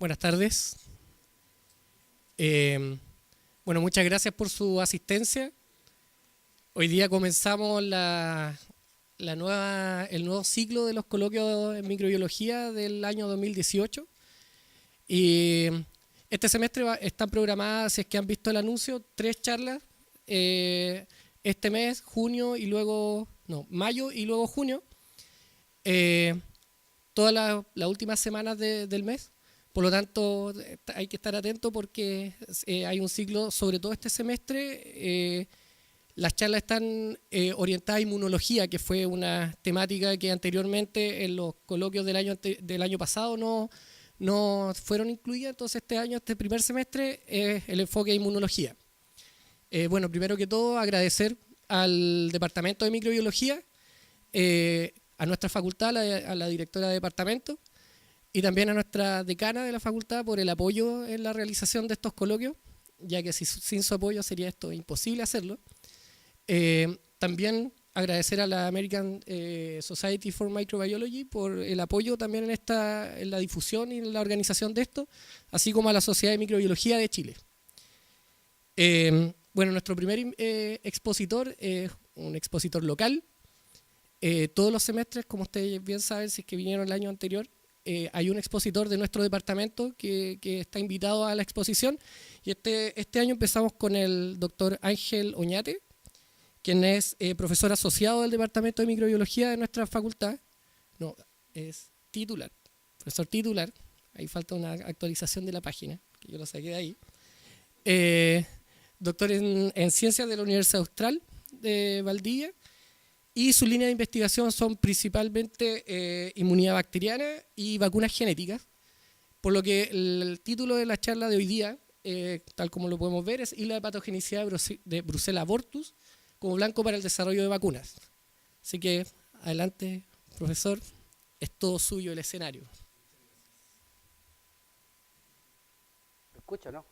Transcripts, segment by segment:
Buenas tardes. Bueno, muchas gracias por su asistencia. Hoy día comenzamos el nuevo ciclo de los coloquios en microbiología del año 2018. Y este semestre están programadas, si es que han visto el anuncio, 3 charlas. Este mes, mayo y luego junio. Todas las últimas semanas del mes. Por lo tanto, hay que estar atento porque hay un ciclo, sobre todo este semestre. Las charlas están orientadas a inmunología, que fue una temática que anteriormente en los coloquios del año pasado no fueron incluidas. Entonces este primer semestre es el enfoque de inmunología. Bueno, primero que todo, agradecer al Departamento de Microbiología, a nuestra facultad, a la directora de departamento, y también a nuestra decana de la facultad por el apoyo en la realización de estos coloquios, ya que sin su apoyo sería esto imposible hacerlo. También agradecer a la American Society for Microbiology por el apoyo también en la difusión y en la organización de esto, así como a la Sociedad de Microbiología de Chile. Bueno, nuestro primer expositor es un expositor local. Todos los semestres, como ustedes bien saben, si es que vinieron el año anterior, hay un expositor de nuestro departamento que está invitado a la exposición, y este año empezamos con el doctor Ángel Oñate, quien es profesor asociado del Departamento de Microbiología de nuestra facultad. No, es titular, profesor titular. Ahí falta una actualización de la página, que yo lo saqué de ahí. Doctor en Ciencias de la Universidad Austral de Valdivia. Y sus líneas de investigación son principalmente inmunidad bacteriana y vacunas genéticas, por lo que el título de la charla de hoy día, tal como lo podemos ver, es Isla de patogenicidad de Brucella abortus como blanco para el desarrollo de vacunas. Así que, adelante, profesor, es todo suyo el escenario. ¿Me escucha, no?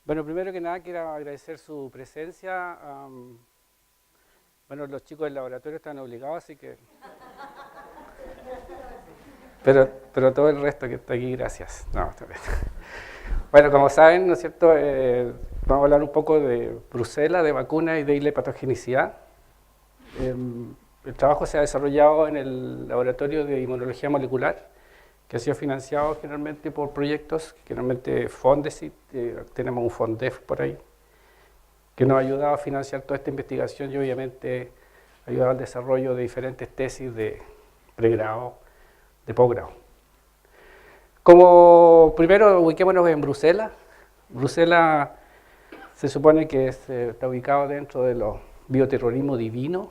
Bueno, primero que nada quiero agradecer su presencia. Bueno, los chicos del laboratorio están obligados, así que... Pero todo el resto que está aquí, gracias. No, está bien. Bueno, como saben, ¿no es cierto? Vamos a hablar un poco de Brucella, de vacunas y de isla de patogenicidad. El trabajo se ha desarrollado en el laboratorio de inmunología molecular, que ha sido financiado generalmente por proyectos, generalmente Fondesit, tenemos un Fondef por ahí, que nos ha ayudado a financiar toda esta investigación y obviamente ha ayudado al desarrollo de diferentes tesis de pregrado, de posgrado. Como primero, ubiquémonos en Brucella. Brucella se supone que está ubicado dentro de los bioterrorismo divino,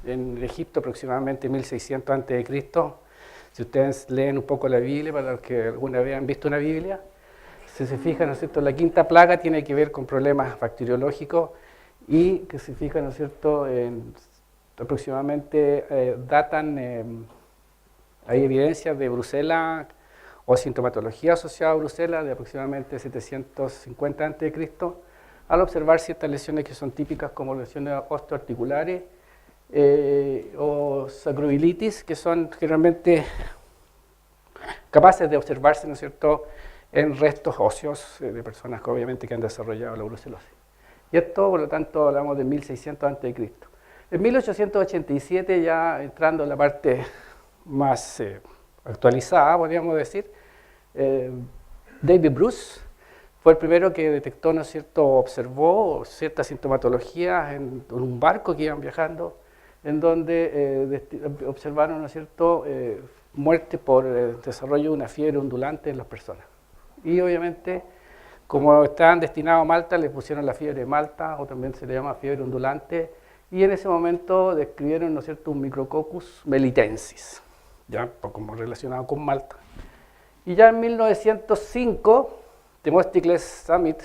en Egipto aproximadamente 1600 a.C. Si ustedes leen un poco la Biblia, para los que alguna vez han visto una Biblia, si se fijan, ¿no es cierto?, la quinta plaga tiene que ver con problemas bacteriológicos y que se fijan, ¿no es cierto?, aproximadamente hay evidencias de Brucella o sintomatología asociada a Brucella de aproximadamente 750 a.C. al observar ciertas lesiones que son típicas como lesiones osteoarticulares o sacroiliitis, que son generalmente capaces de observarse, ¿no es cierto?, en restos óseos de personas que obviamente que han desarrollado la brucelosis. Y esto, por lo tanto, hablamos de 1600 a.C. En 1887, ya entrando en la parte más actualizada, podríamos decir, David Bruce fue el primero que detectó, ¿no es cierto?, observó ciertas sintomatologías en un barco que iban viajando, en donde observaron, ¿no es cierto?, muerte por desarrollo de una fiebre ondulante en las personas. Y obviamente, como estaban destinados a Malta, le pusieron la fiebre de Malta, o también se le llama fiebre ondulante, y en ese momento describieron, ¿no es cierto?, un Micrococcus melitensis, ya como relacionado con Malta. Y ya en 1905, Themistocles Summit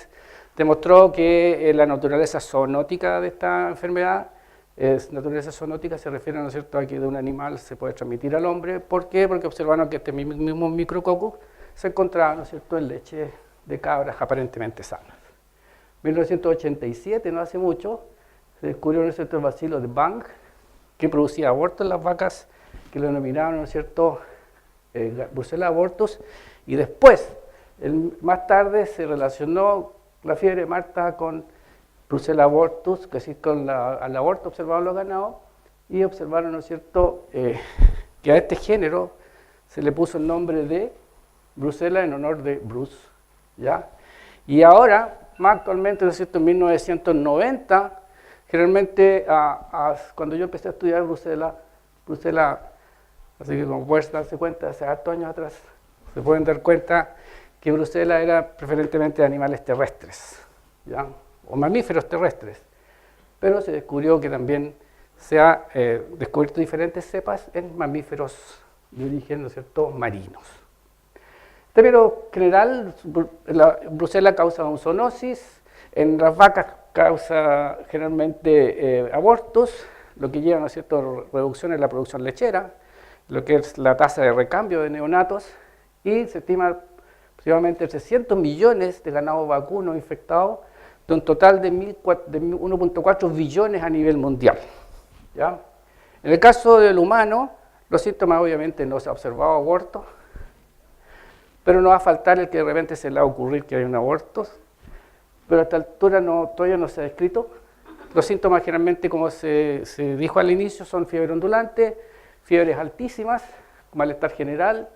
demostró que la naturaleza zoonótica de esta enfermedad, naturaleza zoonótica se refiere, ¿no es cierto?, a que de un animal se puede transmitir al hombre. ¿Por qué? Porque observaron que este mismo Micrococcus se encontraba, ¿no es cierto?, en leche de cabras aparentemente sanas. En 1987, no hace mucho, se descubrió, ¿no es cierto?, el bacilo de Bang, que producía abortos en las vacas, que lo denominaron, ¿no es cierto?, Brucella abortus, y después, más tarde, se relacionó la fiebre Marta con Brucella abortus, que es con al aborto observado en los ganados, y observaron, ¿no es cierto?, que a este género se le puso el nombre de Brucella en honor de Bruce, ¿ya? Y ahora, más actualmente, ¿no es cierto?, en 1990, generalmente, cuando yo empecé a estudiar Brucella, así que como puedes darse cuenta, hace hartos años atrás, se pueden dar cuenta que Brucella era preferentemente de animales terrestres, ¿ya?, o mamíferos terrestres, pero se descubrió que también se ha descubierto diferentes cepas en mamíferos de origen, ¿no es cierto?, marinos. En términos general, la Brucella causa zoonosis, en las vacas causa generalmente abortos, lo que lleva, ¿no es cierto?, reducción en la producción lechera, lo que es la tasa de recambio de neonatos, y se estima aproximadamente 300 millones de ganado vacuno infectados, de un total de 1.4 billones a nivel mundial, ¿ya? En el caso del humano, los síntomas obviamente no se ha observado aborto, pero no va a faltar el que de repente se le va a ocurrir que hay un aborto, pero a esta altura todavía no se ha descrito. Los síntomas generalmente, como se dijo al inicio, son fiebre ondulante, fiebres altísimas, malestar general.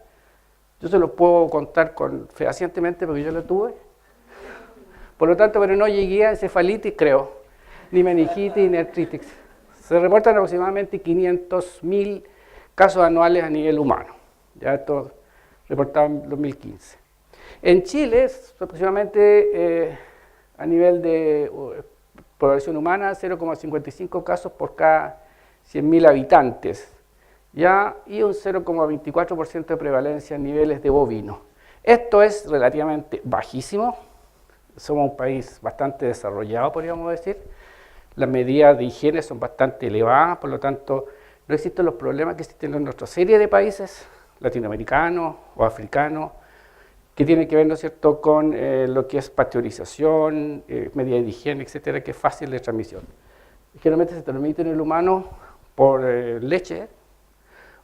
Yo se lo puedo contar fehacientemente porque yo lo tuve. Por lo tanto, pero no llegué a encefalitis, creo, ni meningitis, ni artritis. Se reportan aproximadamente 500.000 casos anuales a nivel humano. Ya esto reportado en 2015. En Chile, aproximadamente a nivel de población humana, 0,55 casos por cada 100.000 habitantes, ¿ya? Y un 0,24% de prevalencia en niveles de bovino. Esto es relativamente bajísimo. Somos un país bastante desarrollado, podríamos decir. Las medidas de higiene son bastante elevadas, por lo tanto, no existen los problemas que existen en nuestra serie de países latinoamericanos o africanos, que tienen que ver, ¿no es cierto?, con lo que es pasteurización, medidas de higiene, etcétera, que es fácil de transmisión. Generalmente se transmite en el humano por leche,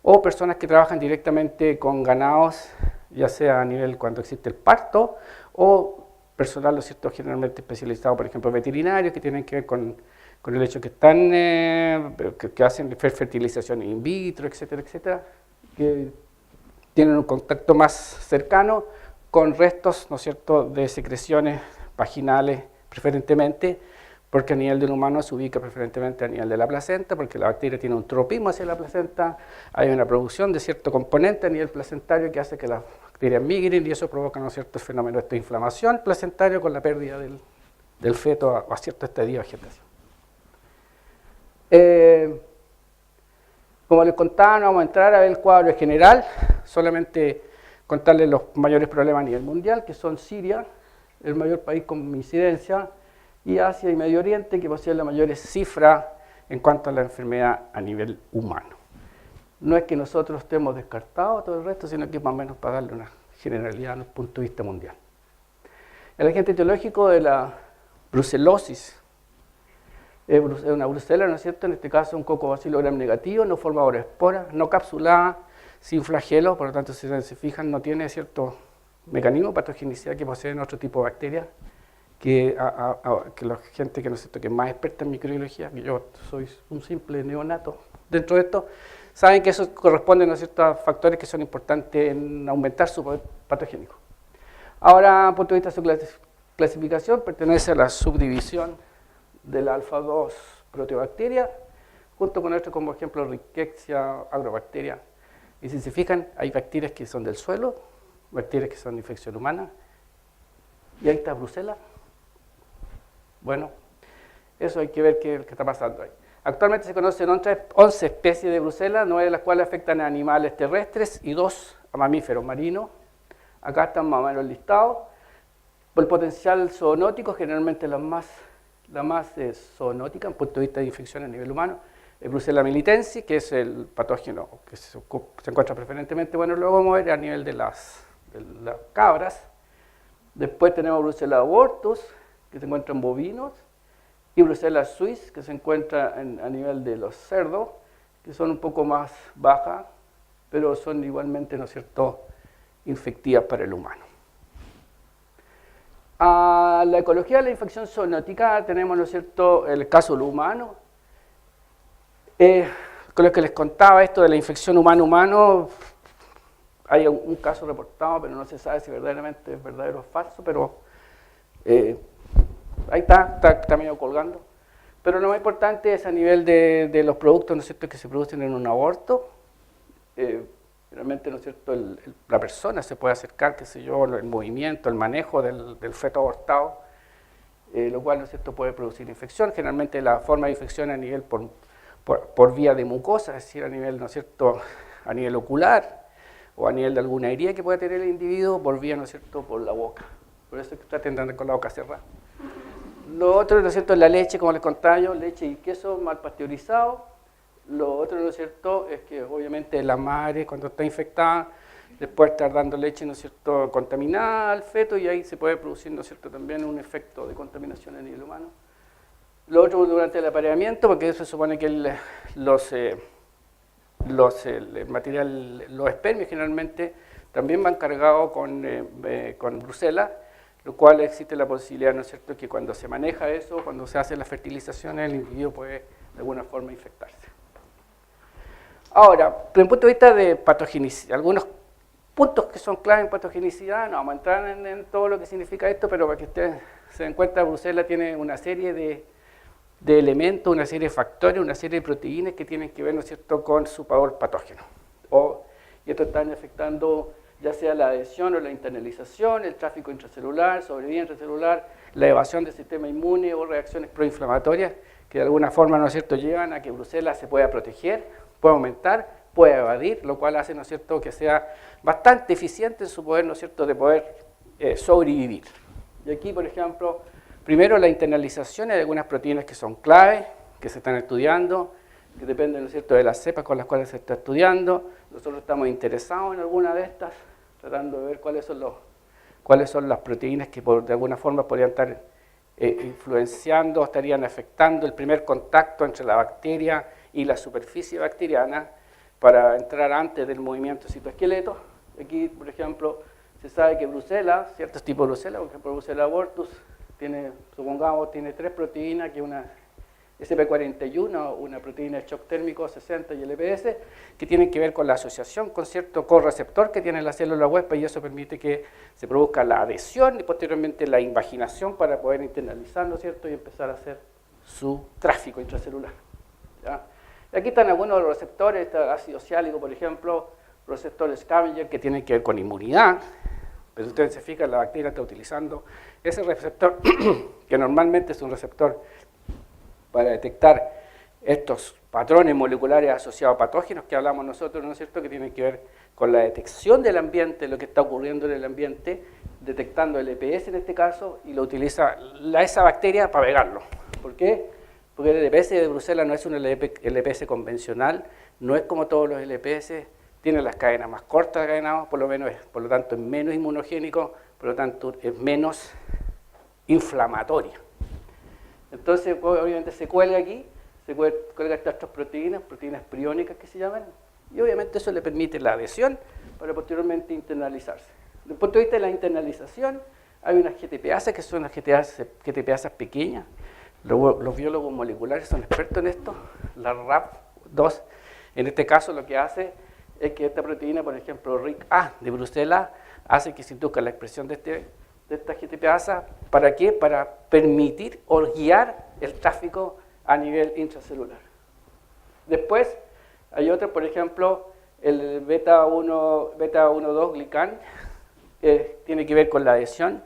o personas que trabajan directamente con ganados, ya sea a nivel cuando existe el parto, o personal, ¿no es cierto?, generalmente especializado, por ejemplo, veterinarios, que tienen que ver con el hecho que están, que hacen fertilización in vitro, etcétera, etcétera, que tienen un contacto más cercano con restos, ¿no es cierto?, de secreciones vaginales, preferentemente, porque a nivel del humano se ubica preferentemente a nivel de la placenta, porque la bacteria tiene un tropismo hacia la placenta, hay una producción de cierto componente a nivel placentario que hace que las bacterias migren y eso provoca, ¿no es cierto?, el fenómeno de inflamación placentaria con la pérdida del feto a cierto estadio de vegetación. Como les contaba, no vamos a entrar a ver el cuadro en general, solamente contarles los mayores problemas a nivel mundial, que son Siria, el mayor país con incidencia, y Asia y Medio Oriente, que poseen las mayores cifras en cuanto a la enfermedad a nivel humano. No es que nosotros estemos descartados todo el resto, sino que más o menos para darle una generalidad desde el punto de vista mundial. El agente etiológico de la brucelosis es una brucela, ¿no es cierto?, en este caso un cocobacilo gram negativo, no formador de esporas, no capsulada, sin flagelo, por lo tanto, si se fijan, no tiene cierto mecanismo de patogenicidad que poseen otro tipo de bacterias, que la gente que, ¿no es cierto?, que es más experta en microbiología, que yo soy un simple neonato dentro de esto, saben que eso corresponde, ¿no es cierto?, a factores que son importantes en aumentar su poder patogénico. Ahora, desde el punto de vista de su clasificación, pertenece a la subdivisión de la alfa-2 proteobacteria, junto con otros como ejemplo Rickettsia, agrobacteria. Y si se fijan, hay bacterias que son del suelo, bacterias que son de infección humana, y ahí está Brucella. Bueno, eso hay que ver qué está pasando ahí. Actualmente se conocen 11 especies de Brucella, 9 de las cuales afectan a animales terrestres y 2 a mamíferos marinos. Acá están más o menos listados. Por el potencial zoonótico, generalmente la más zoonótica, en punto de vista de infección a nivel humano, es Brucella melitensis, que es el patógeno que se encuentra preferentemente, bueno, luego vamos a ver a nivel de las cabras. Después tenemos Brucella abortus, que se encuentra en bovinos, y Brucella suis, que se encuentra a nivel de los cerdos, que son un poco más bajas, pero son igualmente, ¿no es cierto?, infectivas para el humano. A la ecología de la infección zoonótica tenemos, ¿no es cierto?, el caso del humano. Con lo que les contaba esto de la infección humano-humano, hay un caso reportado, pero no se sabe si verdaderamente es verdadero o falso, pero ahí está medio colgando. Pero lo más importante es a nivel de los productos, ¿no es cierto?, que se producen en un aborto. Realmente, ¿no es cierto?, la persona se puede acercar, qué sé yo, el movimiento, el manejo del feto abortado, lo cual, ¿no es cierto?, puede producir infección. Generalmente la forma de infección a nivel por vía de mucosa, es decir, a nivel, ¿no es cierto?, a nivel ocular o a nivel de alguna herida que pueda tener el individuo, por vía, ¿no es cierto?, por la boca. Por eso es que traten de andar con la boca cerrada. Lo otro, ¿no es cierto?, es la leche, como les contaba yo, leche y queso mal pasteurizado. Lo otro, ¿no es cierto?, es que obviamente la madre cuando está infectada, después estar dando leche, ¿no es cierto?, contaminada al feto, y ahí se puede producir, ¿no es cierto?, también un efecto de contaminación a nivel humano. Lo otro durante el apareamiento, porque eso se supone que los espermios generalmente también van cargados con brucela, lo cual existe la posibilidad, ¿no es cierto?, que cuando se maneja eso, cuando se hace la fertilización, el individuo puede de alguna forma infectarse. Ahora, desde el punto de vista de patogenicidad, algunos puntos que son clave en patogenicidad, no vamos a entrar en todo lo que significa esto, pero para que ustedes se den cuenta, Brucela tiene una serie de elementos, una serie de factores, una serie de proteínas que tienen que ver, ¿no es cierto?, con su valor patógeno. Y esto está afectando ya sea la adhesión o la internalización, el tráfico intracelular, sobrevida intracelular, la evasión del sistema inmune o reacciones proinflamatorias que de alguna forma, ¿no es cierto?, llevan a que Brucela se pueda proteger, pueda aumentar, pueda evadir, lo cual hace, ¿no es cierto?, que sea bastante eficiente en su poder, ¿no es cierto?, de poder sobrevivir. Y aquí, por ejemplo, primero la internalización de algunas proteínas que son claves, que se están estudiando, que dependen, ¿no es cierto?, de las cepas con las cuales se está estudiando. Nosotros estamos interesados en alguna de estas, tratando de ver cuáles son las proteínas que de alguna forma podrían estar influenciando, estarían afectando el primer contacto entre la bacteria y la superficie bacteriana para entrar antes del movimiento citoesqueleto. Aquí, por ejemplo, se sabe que Brucela, ciertos tipos de Brucela, por ejemplo, Brucella abortus, supongamos, tiene 3 proteínas, que una SP41, una proteína de shock térmico 60 y el EPS, que tienen que ver con la asociación con cierto correceptor que tiene la célula huésped, y eso permite que se produzca la adhesión y posteriormente la invaginación para poder internalizar, ¿no es cierto?, y empezar a hacer su tráfico intracelular. ¿Ya? Y aquí están algunos de los receptores, está ácido ciálico, por ejemplo, receptor scavenger, que tienen que ver con inmunidad, pero ustedes se fijan, la bacteria está utilizando ese receptor, que normalmente es un receptor para detectar estos patrones moleculares asociados a patógenos que hablamos nosotros, ¿no es cierto?, que tienen que ver con la detección del ambiente, lo que está ocurriendo en el ambiente, detectando el EPS en este caso, y lo utiliza esa bacteria para pegarlo. ¿Por qué? Porque el LPS de Brucela no es un LPS convencional, no es como todos los LPS, tiene las cadenas más cortas de cadenado, por lo tanto es menos inmunogénico, por lo tanto es menos inflamatoria. Entonces, obviamente se cuelga aquí, se cuelga estas proteínas priónicas que se llaman, y obviamente eso le permite la adhesión para posteriormente internalizarse. Desde el punto de vista de la internalización, hay unas GTPasas que son las GTPasas pequeñas. Los biólogos moleculares son expertos en esto. La RAP2, en este caso, lo que hace es que esta proteína, por ejemplo, RIC-A de Brucela, hace que se induzca la expresión de esta GTPasa. ¿Para qué? Para permitir o guiar el tráfico a nivel intracelular. Después, hay otro, por ejemplo, el beta-1,2 glicán, que tiene que ver con la adhesión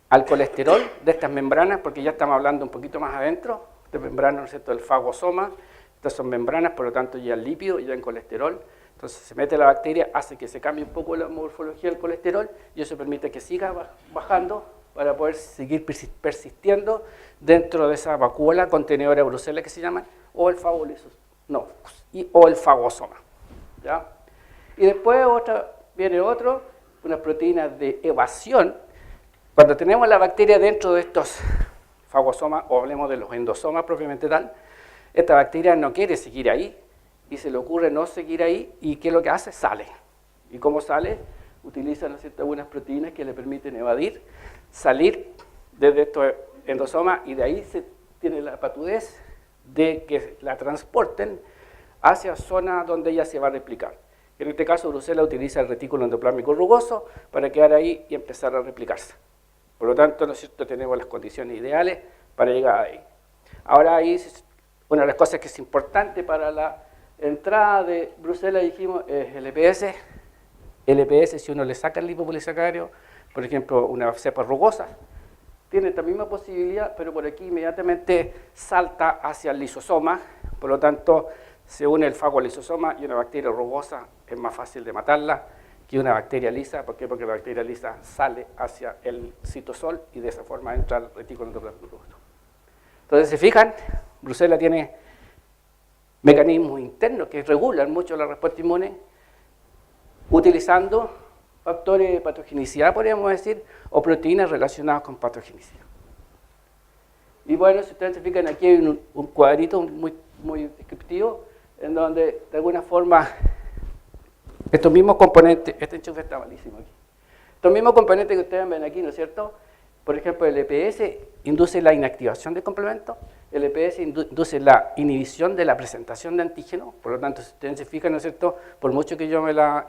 al colesterol de estas membranas, porque ya estamos hablando un poquito más adentro, de membranas, ¿no es cierto?, del fagosoma. Estas son membranas, por lo tanto ya el lípido, ya el colesterol. Entonces se mete la bacteria, hace que se cambie un poco la morfología del colesterol, y eso permite que siga bajando para poder seguir persistiendo dentro de esa vacuola contenedora de Brucela que se llama, o el o el fagosoma. ¿Ya? Y después viene unas proteínas de evasión. Cuando tenemos la bacteria dentro de estos fagosomas, o hablemos de los endosomas propiamente tal, esta bacteria no quiere seguir ahí, y se le ocurre no seguir ahí, y ¿qué es lo que hace? Sale. ¿Y cómo sale? Utiliza, ¿no es cierto?, algunas proteínas que le permiten evadir, salir desde estos endosomas, y de ahí se tiene la patudez de que la transporten hacia zonas donde ella se va a replicar. En este caso, Bruselas utiliza el retículo endoplásmico rugoso para quedar ahí y empezar a replicarse. Por lo tanto, ¿no es cierto?, tenemos las condiciones ideales para llegar ahí. Ahora ahí, una de las cosas que es importante para la entrada de Bruselas, dijimos, es el EPS. El EPS, si uno le saca el lipopolisacárido, por ejemplo, una cepa rugosa, tiene esta misma posibilidad, pero por aquí inmediatamente salta hacia el lisosoma, por lo tanto, se une el fago al lisosoma, y una bacteria rugosa es más fácil de matarla que una bacteria lisa. ¿Por qué? Porque la bacteria lisa sale hacia el citosol y de esa forma entra al retículo endoplásmico rugoso. Entonces, se fijan, Bruselas tiene mecanismos internos que regulan mucho la respuesta inmune, utilizando factores de patogenicidad, podríamos decir, o proteínas relacionadas con patogenicidad. Y bueno, si ustedes se fijan, aquí hay un cuadrito muy descriptivo, en donde de alguna forma estos mismos componentes, este enchufe está malísimo aquí, estos mismos componentes que ustedes ven aquí, ¿no es cierto? Por ejemplo, el EPS induce la inactivación del complemento, el EPS induce la inhibición de la presentación de antígeno, por lo tanto, si ustedes se fijan, ¿no es cierto?, por mucho que yo me la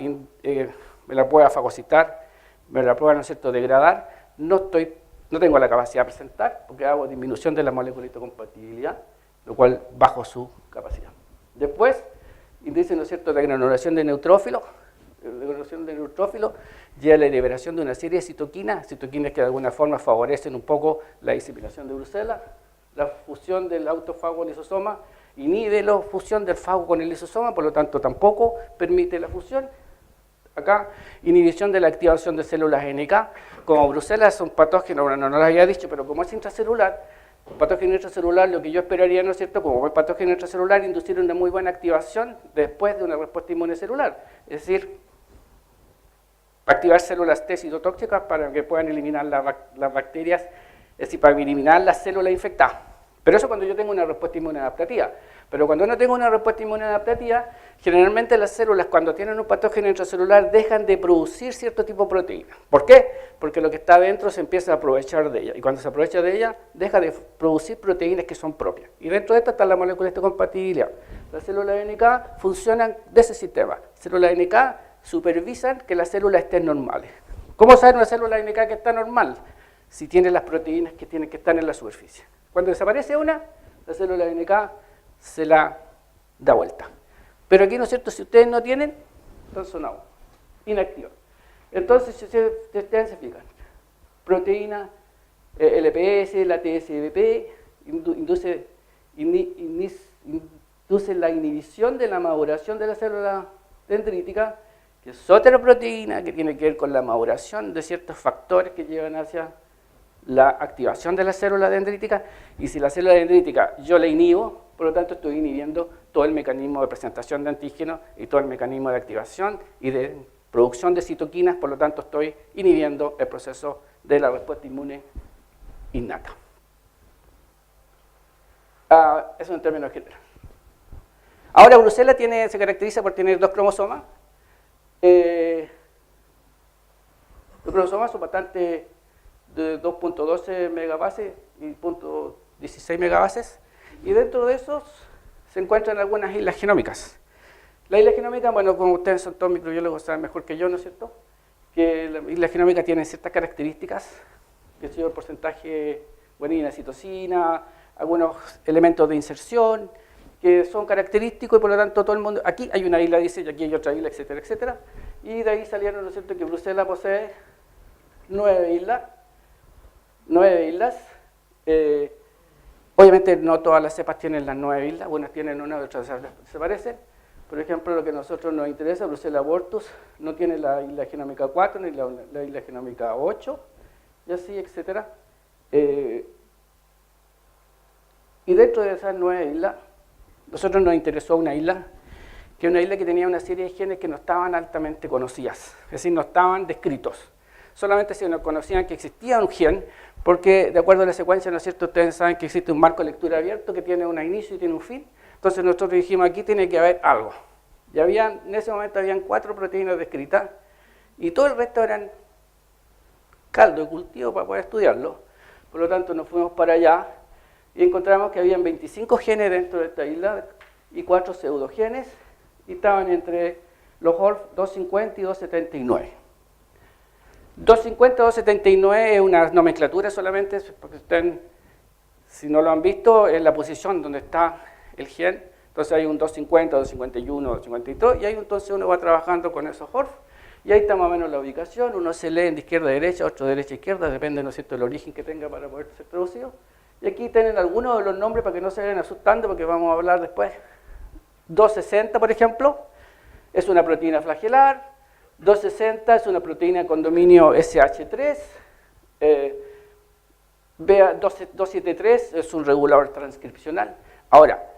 pueda fagocitar, me la pueda, ¿no es cierto?, degradar, no tengo la capacidad de presentar, porque hago disminución de la molécula de histocompatibilidad, lo cual bajo su capacidad. Después, induce, ¿no es cierto?, la granulación de neutrófilos. La granulación de neutrófilos lleva a la liberación de una serie de citoquinas que de alguna forma favorecen un poco la diseminación de Bruselas. La fusión del autofago lisosoma inhibe la fusión del fago con el lisosoma, por lo tanto tampoco permite la fusión. Acá, inhibición de la activación de células NK. Como Bruselas es un patógeno, bueno, no lo había dicho, pero como es intracelular, patógeno intracelular, lo que yo esperaría, ¿no es cierto?, como es patógeno intracelular, inducir una muy buena activación después de una respuesta inmune celular. Es decir, activar células T citotóxicas para que puedan eliminar las bacterias, es decir, para eliminar las células infectadas. Pero eso cuando yo tengo una respuesta inmune adaptativa. Pero cuando no tengo una respuesta inmune adaptativa, generalmente las células, cuando tienen un patógeno intracelular, dejan de producir cierto tipo de proteína. ¿Por qué? Porque lo que está adentro se empieza a aprovechar de ella. Y cuando se aprovecha de ella, deja de producir proteínas que son propias. Y dentro de esta está la molécula de histocompatibilidad. Las células NK funcionan de ese sistema. Células NK supervisan que las células estén normales. ¿Cómo sabe una célula NK que está normal? Si tiene las proteínas que tienen que estar en la superficie. Cuando desaparece una, la célula NK se la da vuelta. Pero aquí, ¿no es cierto?, si ustedes no tienen, están sonados, inactivos. Entonces, si ustedes se fijan, proteína, el EPS, la TSBP, induce la inhibición de la maduración de la célula dendrítica, que es otra proteína que tiene que ver con la maduración de ciertos factores que llevan hacia la activación de la célula dendrítica, y si la célula dendrítica yo la inhibo, por lo tanto estoy inhibiendo todo el mecanismo de presentación de antígenos y todo el mecanismo de activación y de producción de citoquinas, por lo tanto estoy inhibiendo el proceso de la respuesta inmune innata. Eso en términos generales. Ahora Bruselas se caracteriza por tener dos cromosomas. Los cromosomas son bastante de 2.12 megabases y 0.16 megabases, y dentro de esos se encuentran algunas islas genómicas. La isla genómica, bueno, como ustedes son todos microbiólogos, saben mejor que yo, ¿no es cierto?, que la isla genómica tiene ciertas características, que es el porcentaje de guanina, citosina, algunos elementos de inserción, que son característicos, y por lo tanto todo el mundo, aquí hay una isla, dice, y aquí hay otra isla, etcétera, etcétera, y de ahí salieron, ¿no es cierto?, que Bruselas posee 9 islas. Obviamente no todas las cepas tienen las 9 islas, unas tienen una, otras se parecen. Por ejemplo, lo que a nosotros nos interesa, Brucella abortus, no tiene la isla genómica 4 ni la isla genómica 8, y así, etcétera. Y dentro de esas 9 islas, nosotros nos interesó una isla, que es una isla que tenía una serie de genes que no estaban altamente conocidas, es decir, no estaban descritos. Solamente se nos conocían que existía un gen, porque de acuerdo a la secuencia, ¿no es cierto?, ustedes saben que existe un marco de lectura abierto que tiene un inicio y tiene un fin. Entonces nosotros dijimos, aquí tiene que haber algo. Y en ese momento habían 4 proteínas descritas y todo el resto eran caldo de cultivo para poder estudiarlo. Por lo tanto, nos fuimos para allá y encontramos que habían 25 genes dentro de esta isla y 4 pseudogenes y estaban entre los HORF 250 y 279. 250 y 279 es una nomenclatura solamente, porque ustedes, si no lo han visto, es la posición donde está el gen. Entonces hay un 250, 251, 252 y ahí entonces uno va trabajando con esos HORF y ahí está más o menos la ubicación, uno se lee de izquierda a derecha, otro de derecha a izquierda, depende, ¿no es cierto?, del origen que tenga para poder ser traducido. Y aquí tienen algunos de los nombres para que no se vayan asustando porque vamos a hablar después. 260, por ejemplo, es una proteína flagelar. 260 es una proteína con dominio SH3. 273 es un regulador transcripcional. Ahora,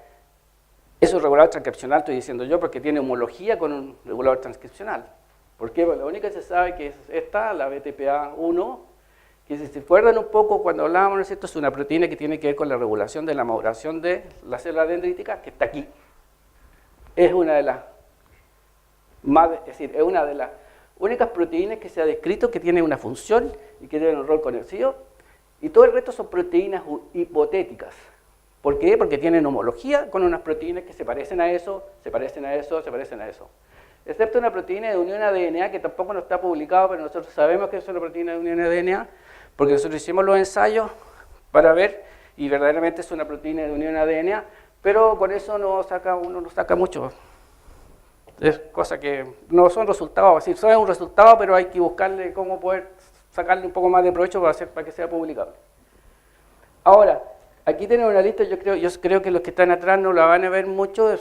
es un regulador transcripcional, estoy diciendo yo, porque tiene homología con un regulador transcripcional. ¿Por qué? Porque la única que se sabe que es esta, la BTPA1, que si se acuerdan un poco cuando hablábamos, ¿no es cierto?, es una proteína que tiene que ver con la regulación de la maduración de la célula dendrítica, que está aquí. Es una de las es una de las únicas proteínas que se ha descrito que tiene una función y que tiene un rol conocido, y todo el resto son proteínas hipotéticas. ¿Por qué? Porque tienen homología con unas proteínas que se parecen a eso, se parecen a eso, se parecen a eso. Excepto una proteína de unión ADN que tampoco no está publicado, pero nosotros sabemos que es una proteína de unión ADN porque nosotros hicimos los ensayos para ver, y verdaderamente es una proteína de unión ADN, pero con eso uno no saca mucho. Es cosa que no son resultados, es decir, son un resultado, pero hay que buscarle cómo poder sacarle un poco más de provecho para que sea publicable. Ahora, aquí tenemos una lista, yo creo que los que están atrás no la van a ver mucho,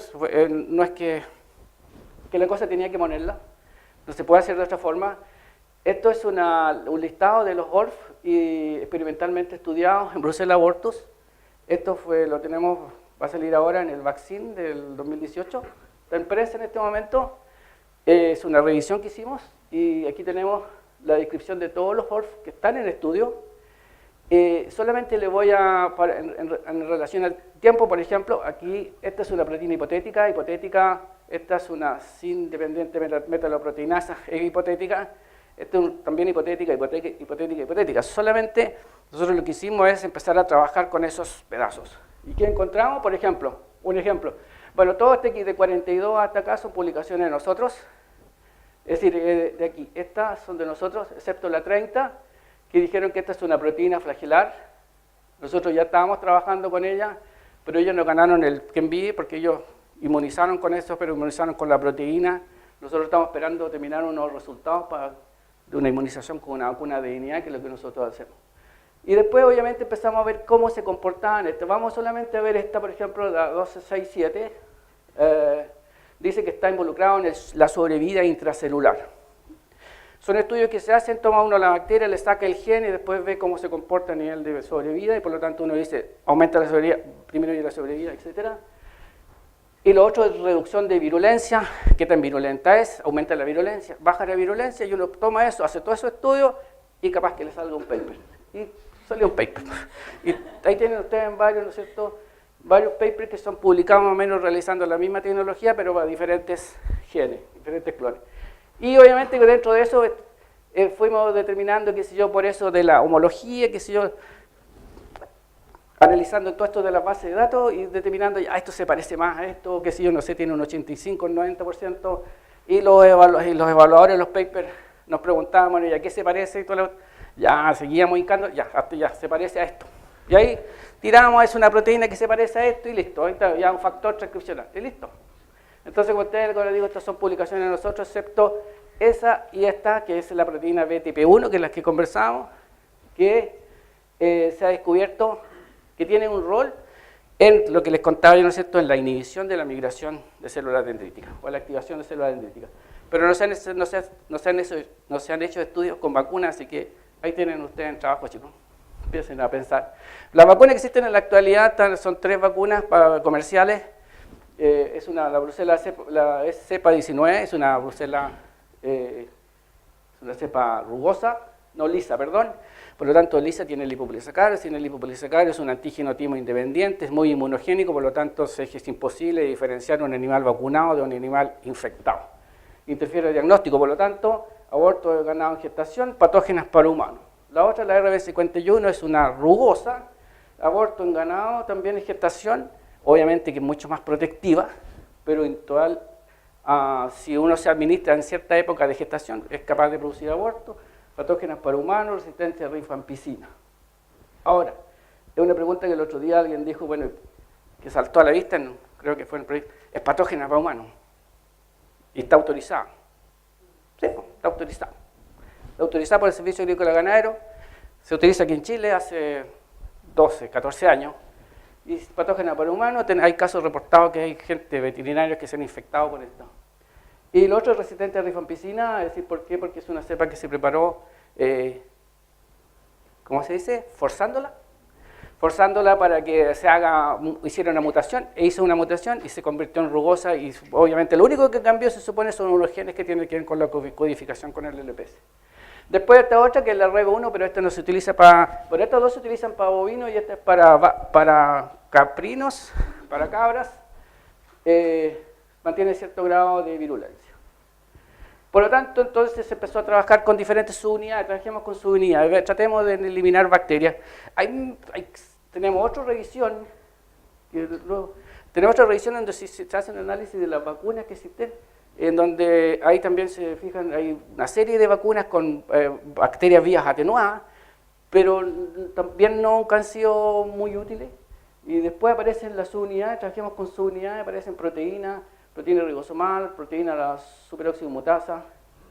no es que la cosa tenía que ponerla, no se puede hacer de otra forma. Esto es un listado de los HORF y experimentalmente estudiados en Bruselas abortus. Esto va a salir ahora en el Vaccine del 2018. Está en prensa en este momento. Es una revisión que hicimos y aquí tenemos la descripción de todos los HORF que están en estudio. Solamente le voy en relación al tiempo, por ejemplo, aquí esta es una proteína hipotética, esta es una sin dependiente metaloproteinasa, es hipotética, esta es también hipotética. Solamente nosotros lo que hicimos es empezar a trabajar con esos pedazos. ¿Y qué encontramos? Por ejemplo, un ejemplo. Bueno, todo este aquí de 42 hasta acá son publicaciones de nosotros, es decir, de aquí, estas son de nosotros, excepto la 30, que dijeron que esta es una proteína flagelar. Nosotros ya estábamos trabajando con ella, pero ellos no ganaron el KenBI porque ellos inmunizaron con eso, pero inmunizaron con la proteína. Nosotros estamos esperando terminar unos resultados de una inmunización con una vacuna de DNA, que es lo que nosotros hacemos. Y después, obviamente, empezamos a ver cómo se comportaban estas. Vamos solamente a ver esta, por ejemplo, la 1267. Dice que está involucrado en la sobrevida intracelular. Son estudios que se hacen, toma uno la bacteria, le saca el gen y después ve cómo se comporta a nivel de sobrevida y por lo tanto uno dice, aumenta la sobrevida, disminuye la sobrevida, etc. Y lo otro es reducción de virulencia, qué tan virulenta es, aumenta la virulencia, baja la virulencia y uno toma eso, hace todo esos estudios y capaz que le salga un paper. Y salió un paper. Y ahí tienen ustedes varios, ¿no es cierto?, varios papers que son publicados más o menos realizando la misma tecnología, pero para diferentes genes, diferentes clones. Y obviamente dentro de eso fuimos determinando, qué sé yo, por eso de la homología, qué sé yo, analizando todo esto de las bases de datos y determinando, ya, esto se parece más a esto, qué sé yo, no sé, tiene un 85, un 90%, y los evaluadores, los papers, nos preguntaban, bueno, ¿y a qué se parece? Y todo ya seguíamos indicando, ya se parece a esto. Y ahí tiramos, es una proteína que se parece a esto y listo, ahí está, ya un factor transcripcional, y listo. Entonces, como ustedes les digo, estas son publicaciones de nosotros, excepto esa y esta, que es la proteína BTP1, que es la que conversamos, que se ha descubierto que tiene un rol en lo que les contaba yo, ¿no es cierto?, en la inhibición de la migración de células dendríticas, o la activación de células dendríticas. Pero no se han hecho estudios con vacunas, así que ahí tienen ustedes el trabajo, chicos. Empiecen a pensar. Las vacunas que existen en la actualidad son 3 vacunas comerciales. Es la Brucela cepa 19, es una Brucela, es una cepa rugosa, no lisa, perdón. Por lo tanto, lisa tiene lipopolisacáridos, tiene lipopolisacáridos, es un antígeno timo independiente, es muy inmunogénico, por lo tanto es imposible diferenciar un animal vacunado de un animal infectado. Interfiere el diagnóstico, por lo tanto, aborto de ganado en gestación, patógenas para humanos. La otra, la RB51, es una rugosa, aborto en ganado también en gestación, obviamente que es mucho más protectiva, pero en total, si uno se administra en cierta época de gestación, es capaz de producir aborto. Patógenas para humanos, resistencia a rifampicina. Ahora, es una pregunta que el otro día alguien dijo, bueno, que saltó a la vista, creo que fue en el proyecto, es patógena para humanos. Y está autorizada. Sí, está autorizada. Está autorizada por el Servicio Agrícola Ganadero, se utiliza aquí en Chile hace 12, 14 años. Y patógena para humanos, hay casos reportados que hay gente, veterinarios que se han infectado por esto. Y lo otro es resistente a rifampicina, es decir, ¿por qué? Porque es una cepa que se preparó, ¿cómo se dice? Forzándola para que hiciera una mutación, e hizo una mutación y se convirtió en rugosa, y obviamente lo único que cambió, se supone, son unos genes que tienen que ver con la codificación con el LPS. Después esta otra, que es la REB1, pero esta no se utiliza para... Bueno, estas dos se utilizan para bovinos y esta es para caprinos, para cabras. Mantiene cierto grado de virulencia. Por lo tanto, entonces se empezó a trabajar con diferentes subunidades, trabajemos con subunidades, tratemos de eliminar bacterias. Tenemos otra revisión, donde se hace un análisis de las vacunas que existen, en donde ahí también se fijan, hay una serie de vacunas con bacterias vivas atenuadas, pero también nunca han sido muy útiles. Y después aparecen las subunidades, trabajemos con subunidades, aparecen proteína ribosomal, proteína la superoxidumutasa.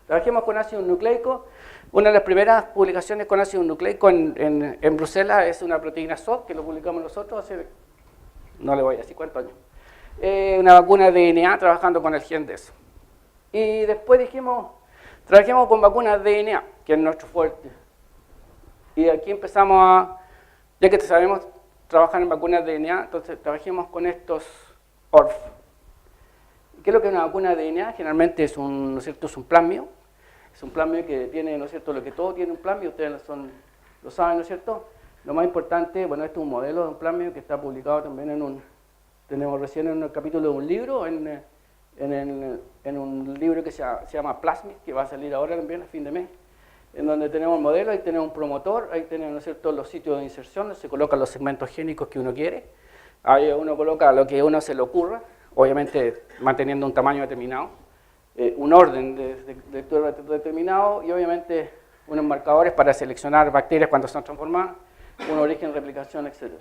Trabajemos con ácido nucleico. Una de las primeras publicaciones con ácido nucleico en Bruselas es una proteína SOT, que lo publicamos nosotros hace, no le voy a decir cuántos años. Una vacuna de DNA trabajando con el gen de eso. Y después dijimos, trabajemos con vacunas de DNA, que es nuestro fuerte. Y aquí empezamos ya que sabemos trabajar en vacunas de DNA, entonces trabajemos con estos ORF. ¿Qué es lo que es una vacuna de DNA? Generalmente es un, ¿no es cierto?, es un plasmio. Es un plasmio que tiene, ¿no es cierto?, lo que todo tiene un plasmio, ustedes lo saben, ¿no es cierto? Lo más importante, bueno, este es un modelo de un plasmio que está publicado también tenemos recién en un capítulo de un libro, en un libro que se llama Plasmid, que va a salir ahora también a fin de mes, en donde tenemos el modelo, ahí tenemos un promotor, ahí tenemos, ¿no es cierto?, los sitios de inserción, donde se colocan los segmentos génicos que uno quiere, ahí uno coloca lo que a uno se le ocurra, obviamente manteniendo un tamaño determinado, un orden de lectura determinado y obviamente unos marcadores para seleccionar bacterias cuando son transformadas, un origen, replicación, etc.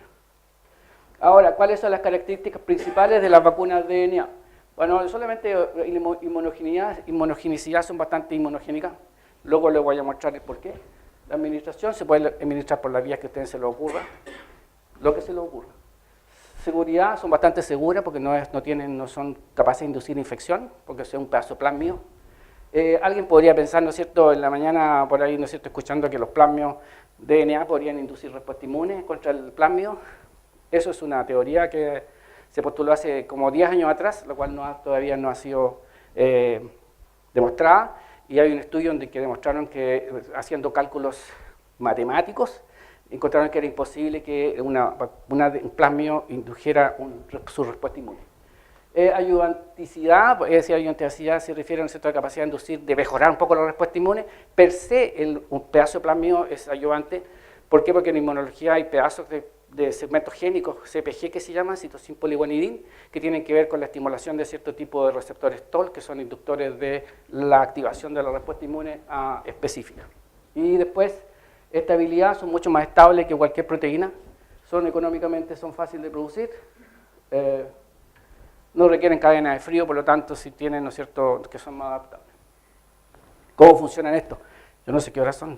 Ahora, ¿cuáles son las características principales de las vacunas de DNA? Bueno, solamente inmunogenicidad son bastante inmunogénicas, luego les voy a mostrar el porqué. La administración se puede administrar por las vías que a ustedes se les ocurra, lo que se les ocurra. Seguridad, son bastante seguras porque no son capaces de inducir infección, porque es un pedazo de plasmio. Alguien podría pensar, ¿no es cierto?, en la mañana por ahí, ¿no es cierto?, escuchando que los plasmios DNA podrían inducir respuesta inmune contra el plasmio. Eso es una teoría que se postuló hace como 10 años atrás, lo cual todavía no ha sido demostrada. Y hay un estudio que demostraron que, haciendo cálculos matemáticos, encontraron que era imposible que un plasmio indujera su respuesta inmune. Ayudanticidad, ayudanticidad se refiere, ¿no es cierto?, a la capacidad de inducir, de mejorar un poco la respuesta inmune. Per se, un pedazo de plasmio es ayudante. ¿Por qué? Porque en inmunología hay pedazos de segmentos génicos, CPG que se llaman, citosina poliguanidin, que tienen que ver con la estimulación de cierto tipo de receptores TOL, que son inductores de la activación de la respuesta inmune específica. Y después, estabilidad, son mucho más estables que cualquier proteína, son fáciles de producir, no requieren cadena de frío, por lo tanto, si tienen, ¿no es cierto?, que son más adaptables. ¿Cómo funcionan esto? Yo no sé qué horas son.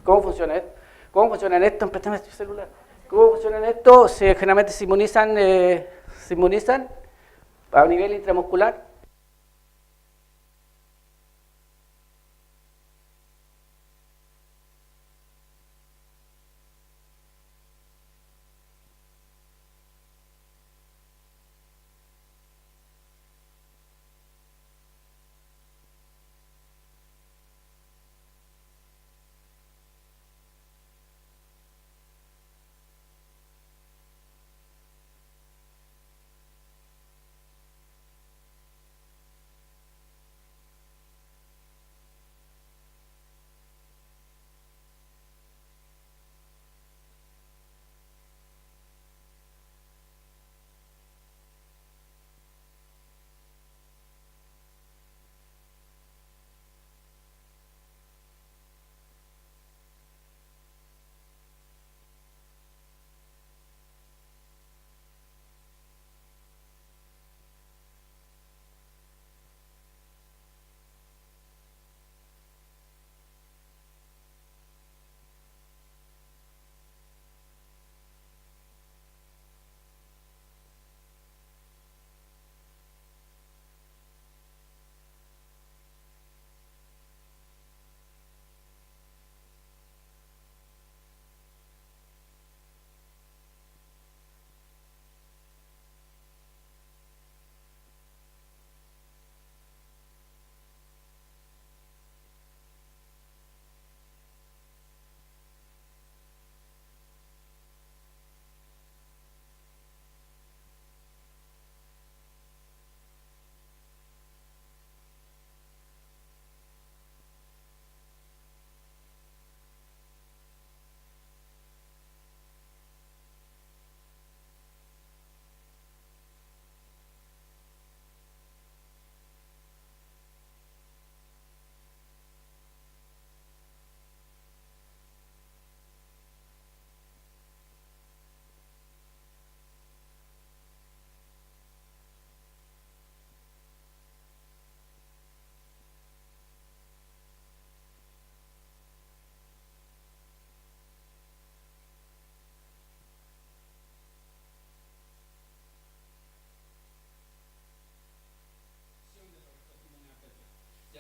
¿Cómo funciona esto? ¿Cómo funcionan esto? Préstame este celular. ¿Cómo funcionan esto? Generalmente se inmunizan a nivel intramuscular.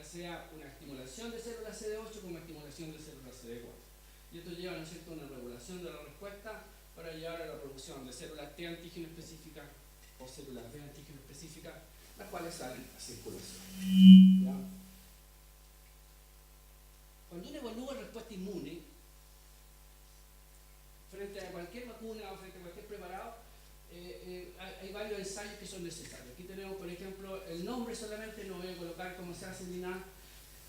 sea una estimulación de células CD8 como estimulación de células CD4. Y esto lleva, ¿no es cierto?, a una regulación de la respuesta para llevar a la producción de células T antígeno específicas o células B antígeno específicas, las cuales salen a circulación. ¿Ya? Cuando uno evalúa respuesta inmune, frente a cualquier vacuna o frente a cualquier preparado, hay varios ensayos que son necesarios. Aquí tenemos, por ejemplo, el nombre solamente, no voy a colocar cómo se hace ni nada,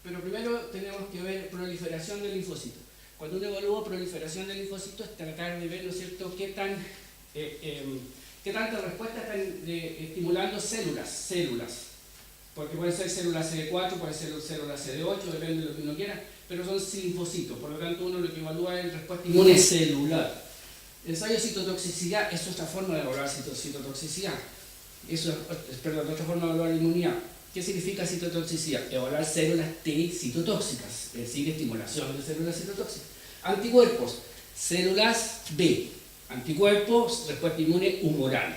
pero primero tenemos que ver proliferación de linfocitos. Cuando uno evalúa proliferación de linfocitos, es tratar de ver, ¿no es cierto?, qué tanta respuesta están estimulando células. Porque pueden ser células CD4, pueden ser células CD8, depende de lo que uno quiera, pero son linfocitos. Por lo tanto, uno lo que evalúa es respuesta inmune celular. El ensayo de citotoxicidad es otra forma de evaluar citotoxicidad. Otra forma de evaluar inmunidad. ¿Qué significa citotoxicidad? Evaluar células T citotóxicas, es decir, estimulación de células citotóxicas. Anticuerpos, células B. Anticuerpos, respuesta inmune humoral.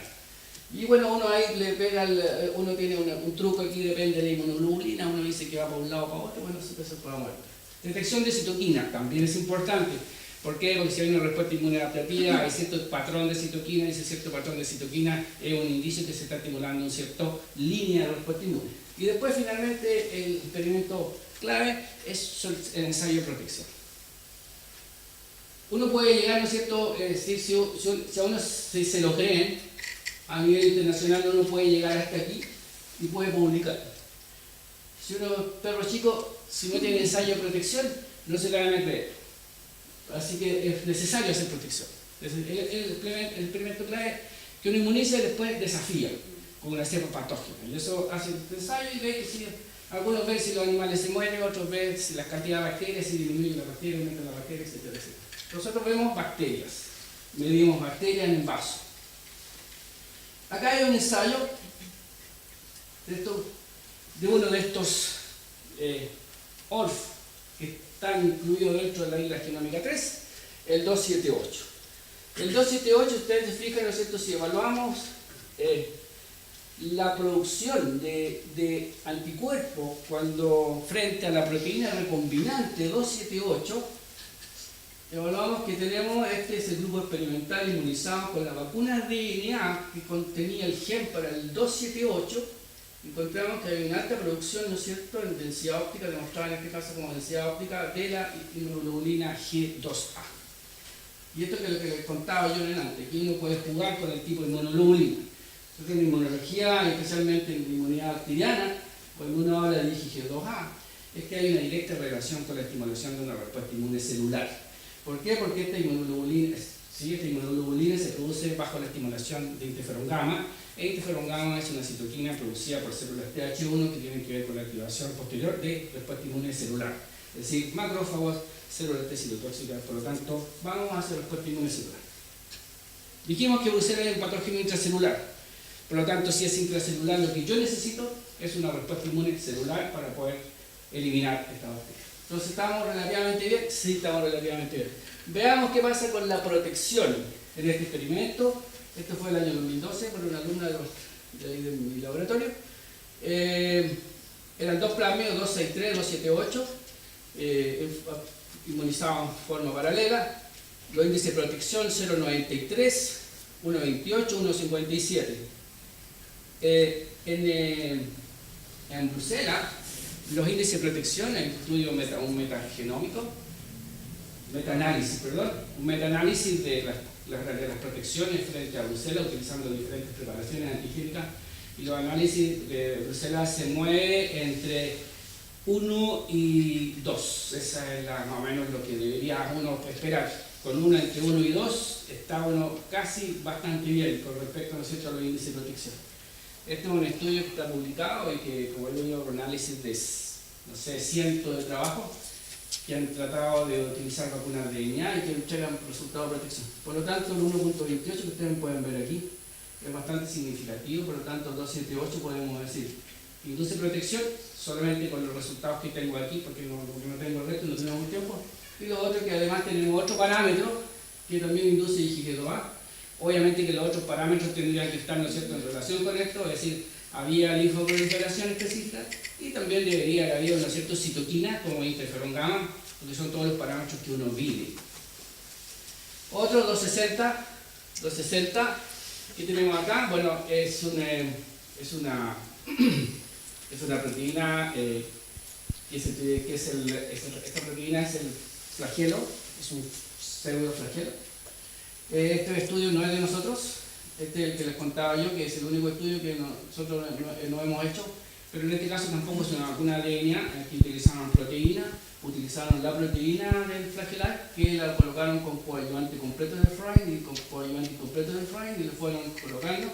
Y bueno, uno ahí le pega, uno tiene un truco aquí, depende de la inmunoglobulina, uno dice que va para un lado o para otro, bueno, eso puede mover. Detección de citoquina también es importante. ¿Por qué? Porque si hay una respuesta inmune adaptativa, hay cierto patrón de citoquina, y ese cierto patrón de citoquina es un indicio que se está estimulando una cierta línea de respuesta inmune. Y después, finalmente, el experimento clave es el ensayo de protección. Uno puede llegar, ¿no es cierto?, si a uno se lo creen, a nivel internacional uno puede llegar hasta aquí y puede publicar. Si uno, perro chico, si no tiene ensayo de protección, no se le van a creer. Así que es necesario hacer protección. El experimento clave es que uno inmuniza y después desafía con una cepa patógena. Y eso hace el ensayo y ve que si, algunos ven si los animales se mueren, otros ven si la cantidad de bacterias, si disminuye la bacteria, aumenta la bacteria, etc. Nosotros vemos bacterias, medimos bacterias en el vaso. Acá hay un ensayo de uno de estos ORF que están incluidos dentro de la isla genómica 3, el 278. El 278, ustedes se fijan, ¿no es cierto?, si evaluamos la producción de anticuerpos cuando frente a la proteína recombinante 278, evaluamos que tenemos, este es el grupo experimental inmunizado con la vacuna DNA que contenía el gen para el 278, encontramos que hay una alta producción, ¿no es cierto?, en densidad óptica, demostrada en este caso como densidad óptica de la inmunoglobulina G2A. Y esto es lo que les contaba yo antes, que uno puede jugar con el tipo de inmunoglobulina. Nosotros en inmunología, especialmente en inmunidad bacteriana, cuando uno habla de IgG2A, es que hay una directa relación con la estimulación de una respuesta inmune celular. ¿Por qué? Porque esta inmunoglobulina se produce bajo la estimulación de interferón gamma. E interferón gamma es una citoquina producida por células TH1 que tienen que ver con la activación posterior de respuesta inmune celular. Es decir, macrófagos, células T citotóxicas, por lo tanto, vamos a hacer respuesta inmune celular. Dijimos que Brucella es un patógeno intracelular. Por lo tanto, si es intracelular, lo que yo necesito es una respuesta inmune celular para poder eliminar esta bacteria. Entonces, ¿estamos relativamente bien? Sí, estamos relativamente bien. Veamos qué pasa con la protección en este experimento. Esto fue el año 2012 por una alumna de mi laboratorio. Eran dos plasmidos, 263, 278, inmunizados en forma paralela. Los índices de protección 0,93, 1,28, 1,57. En Bruselas, los índices de protección, incluye un metaanálisis de las protecciones frente a Bruselas utilizando diferentes preparaciones antigénicas, y los análisis de Bruselas se mueve entre 1 y 2. Esa es más o menos lo que debería uno esperar. Con entre 1 y 2 está uno casi bastante bien con respecto, ¿no es cierto?, a los índices de protección. Este es un estudio que está publicado y que, como yo digo, un análisis de, no sé, cientos de trabajos que han tratado de utilizar vacunas de DNA y que entregan resultados de protección. Por lo tanto, el 1,28 que ustedes pueden ver aquí es bastante significativo, por lo tanto, el 278 podemos decir induce protección solamente con los resultados que tengo aquí, porque no tengo el resto, no tenemos tiempo. Y lo otro que además tenemos otro parámetro que también induce IgG2A. Obviamente que los otros parámetros tendrían que estar, ¿no es cierto?, en relación con esto, es decir, había linfoproliferación específica y también debería haber, ¿no es cierto?, citoquinas como interferón gamma, porque son todos los parámetros que uno mide. Otro 260, ¿qué tenemos acá? Bueno, es una proteína, esta proteína es el flagelo, es un pseudoflagelo. Este estudio no es de nosotros, este es el que les contaba yo, que es el único estudio que nosotros no hemos hecho, pero en este caso tampoco es una vacuna de DNA. Aquí utilizaron la proteína del flagelar, que la colocaron con coadyuvante completo del Freund y con coadyuvante completo del Freund y lo fueron colocando.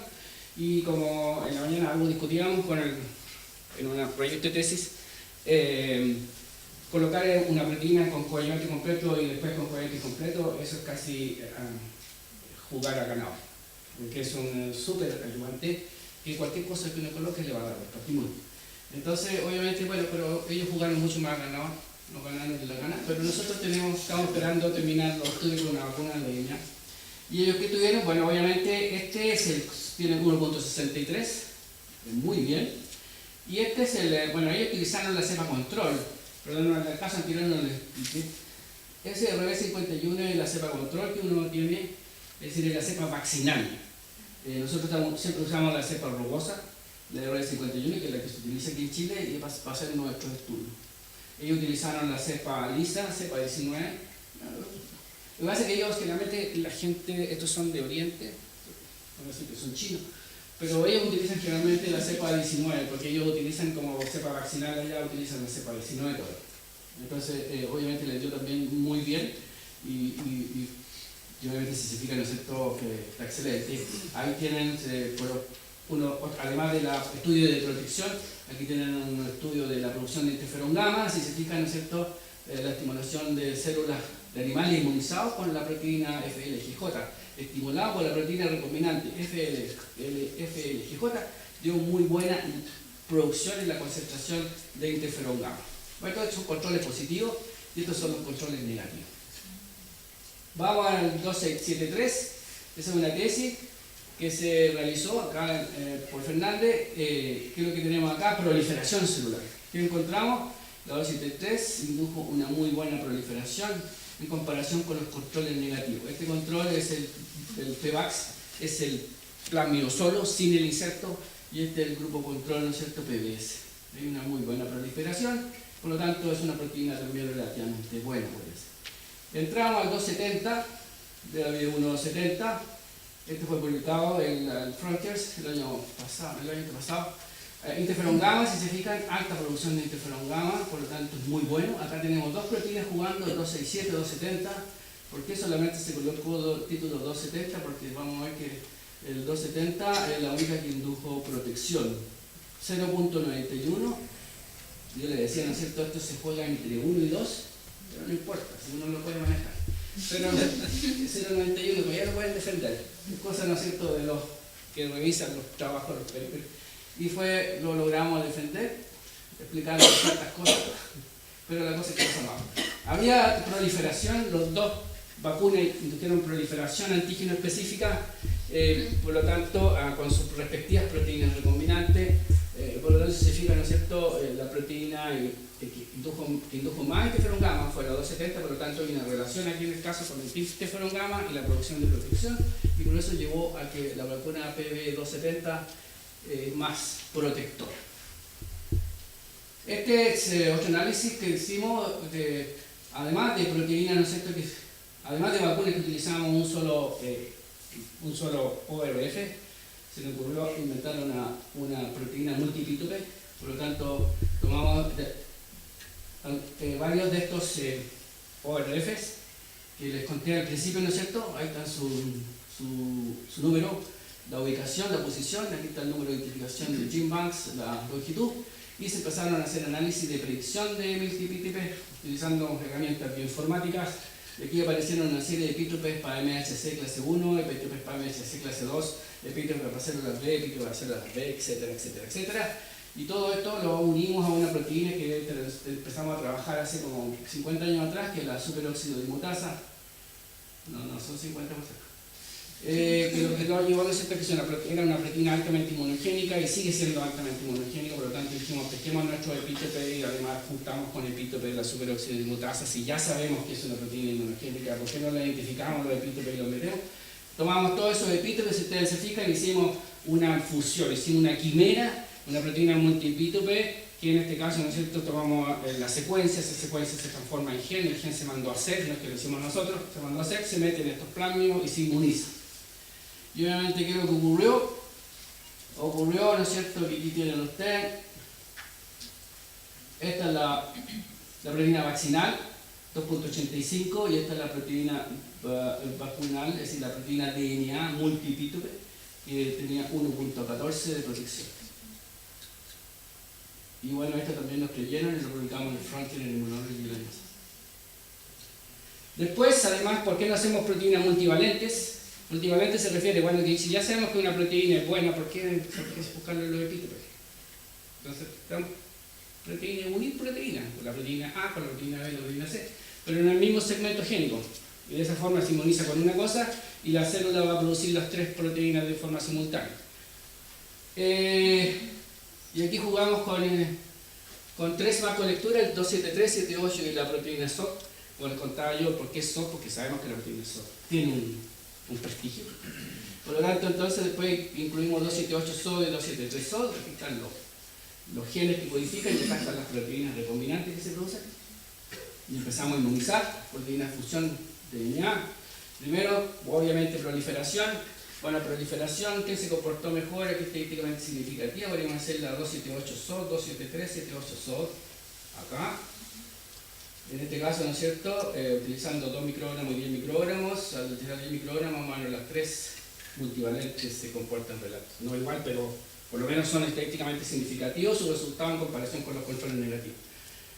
Y como en la mañana algo discutíamos en un proyecto de tesis, colocar una proteína con coadyuvante completo y después con coadyuvante completo, eso es casi jugar a ganado, porque es un súper ayudante que cualquier cosa que uno coloque le va a dar estímulo. Entonces, obviamente, bueno, pero ellos jugaron mucho más a ganado, no ganaron de la gana, pero nosotros estamos esperando terminar los estudios con una vacuna de leña. Y ellos que tuvieron, bueno, obviamente tiene 1.63, muy bien. Y este es bueno, ellos utilizaron la cepa control, perdón, en el caso anterior no les expliqué. Ese RB51 es la cepa control que uno tiene, es decir, es la cepa vaccinal. Nosotros siempre usamos la cepa rugosa, la RB51, que es la que se utiliza aquí en Chile, y para hacer nuestros estudios. Ellos utilizaron la cepa lisa, cepa 19. Lo que pasa es que ellos, generalmente, la gente, estos son de Oriente, vamos a decir que son chinos, pero ellos utilizan generalmente la cepa 19, porque ellos utilizan como cepa vaccinal, allá utilizan la cepa 19 todavía. Entonces, obviamente les dio también muy bien, y obviamente si se fijan, ¿no es cierto?, que está excelente. Ahí tienen, además del estudio de protección, aquí tienen un estudio de la producción de interferón gamma, si se fijan, ¿no es cierto?, la estimulación de células de animales inmunizados con la proteína FLGJ, estimulado por la proteína recombinante FLGJ, dio muy buena producción en la concentración de interferón gamma. Bueno, estos son controles positivos y estos son los controles negativos. Vamos al 2673, esa es una tesis que se realizó acá por Fernández. ¿Qué es lo que tenemos acá? Proliferación celular. ¿Qué encontramos? La 273 indujo una muy buena proliferación en comparación con los controles negativos. Este control es el PVAX, es el plasmidosolo sin el inserto, y este es el grupo control, ¿no es cierto?, PBS. Hay una muy buena proliferación, por lo tanto es una proteína también relativamente buena, puede ser. Entramos al 270, de la video 170. Este fue publicado en el Frontiers el año pasado. Interferón gamma, si se fijan, alta producción de interferón gamma, por lo tanto es muy bueno. Acá tenemos dos proteínas jugando, el 267 y 270. ¿Por qué solamente se colocó el título 270? Porque vamos a ver que el 270 es la única que indujo protección. 0.91. Yo le decía, ¿no es cierto?, esto se juega entre 1 y 2, pero no importa, si uno lo puede manejar. Pero 0.91, pues ya lo pueden defender. Es cosa, ¿no es cierto?, de los que revisan los trabajos, los papers. Y lo logramos defender, explicando ciertas cosas, pero la cosa es que pasó mal. Había proliferación, los dos vacunas indujeron proliferación antígeno específica, por lo tanto, con sus respectivas proteínas recombinantes. Por lo tanto, si se fija, ¿no es cierto?, la proteína que indujo más interferón gamma fue la 270, por lo tanto hay una relación aquí en el caso con el interferón gamma y la producción de protección, y por eso llevó a que la vacuna PB270 más protector. Este es otro análisis que hicimos, además de proteínas, ¿no es cierto?, además de vacunas que utilizamos un solo ORF, se nos ocurrió inventar una proteína multipítope. Por lo tanto, tomamos varios de estos ORFs que les conté al principio, ¿no es cierto? Ahí está su número, la ubicación, la posición, aquí está el número de identificación del gene banks, la longitud, y se empezaron a hacer análisis de predicción de multipítope utilizando herramientas bioinformáticas. Aquí aparecieron una serie de epítopes para MHC clase 1, epítopes para MHC clase 2, epítopes para células B, epítopes para células B, etcétera, etcétera, etcétera. Y todo esto lo unimos a una proteína que empezamos a trabajar hace como 50 años atrás, que es la superóxido dismutasa. No son 50 por que lo que nos llevó a decir que era una proteína altamente inmunogénica y sigue siendo altamente inmunogénica, por lo tanto dijimos, pesquemos nuestro epítope y además juntamos con el epítope de la superoxidimutasa. Si ya sabemos que es una proteína inmunogénica, ¿por qué no la identificamos los epítopes y los metemos? Tomamos todos esos epítopes, si ustedes se fijan, hicimos una fusión, hicimos una quimera, una proteína multiepítope, que en este caso, ¿no es cierto?, tomamos la secuencia, esa secuencia se transforma en gen, el gen se mandó a hacer, no es que lo hicimos nosotros, se mandó a hacer, se mete en estos plásmidos y se inmuniza. Y obviamente, ¿qué es lo que ocurrió? Ocurrió, ¿no es cierto?, que aquí tienen ustedes, esta es la proteína vaccinal, 2.85, y esta es la proteína vacunal, es decir, la proteína DNA multiepítope, que tenía 1.14 de protección. Y bueno, esto también nos creyeron y lo publicamos en el Frontier en Immunology del año pasado. Después, además, ¿por qué no hacemos proteínas multivalentes? Multivalentes se refiere, bueno, que si ya sabemos que una proteína es buena, ¿por qué buscarlo en los epítopes? Entonces, proteína, unir proteínas, con la proteína A, con la proteína B, la proteína C, pero en el mismo segmento génico. Y de esa forma se inmuniza con una cosa y la célula va a producir las tres proteínas de forma simultánea. Y aquí jugamos con tres macrolecturas, el 273, 78 y la proteína SOC. Como les contaba yo, ¿por qué SOC? Porque sabemos que la proteína SOC tiene un prestigio. Por lo tanto, entonces después incluimos 278 SOD y 273 SOD, aquí están los genes que codifican y acá están las proteínas recombinantes que se producen. Y empezamos a inmunizar, proteínas de fusión de DNA. Primero, obviamente, proliferación. Bueno, proliferación, ¿qué se comportó mejor? Aquí estadísticamente significativa, podríamos hacer la 278 SOD, 273, 78 SOD, acá. En este caso, ¿no es cierto? Utilizando 2 microgramos y 10 microgramos, al utilizar 10 microgramos, bueno, las tres multivalentes se comportan no igual, pero por lo menos son estadísticamente significativos su resultado en comparación con los controles negativos.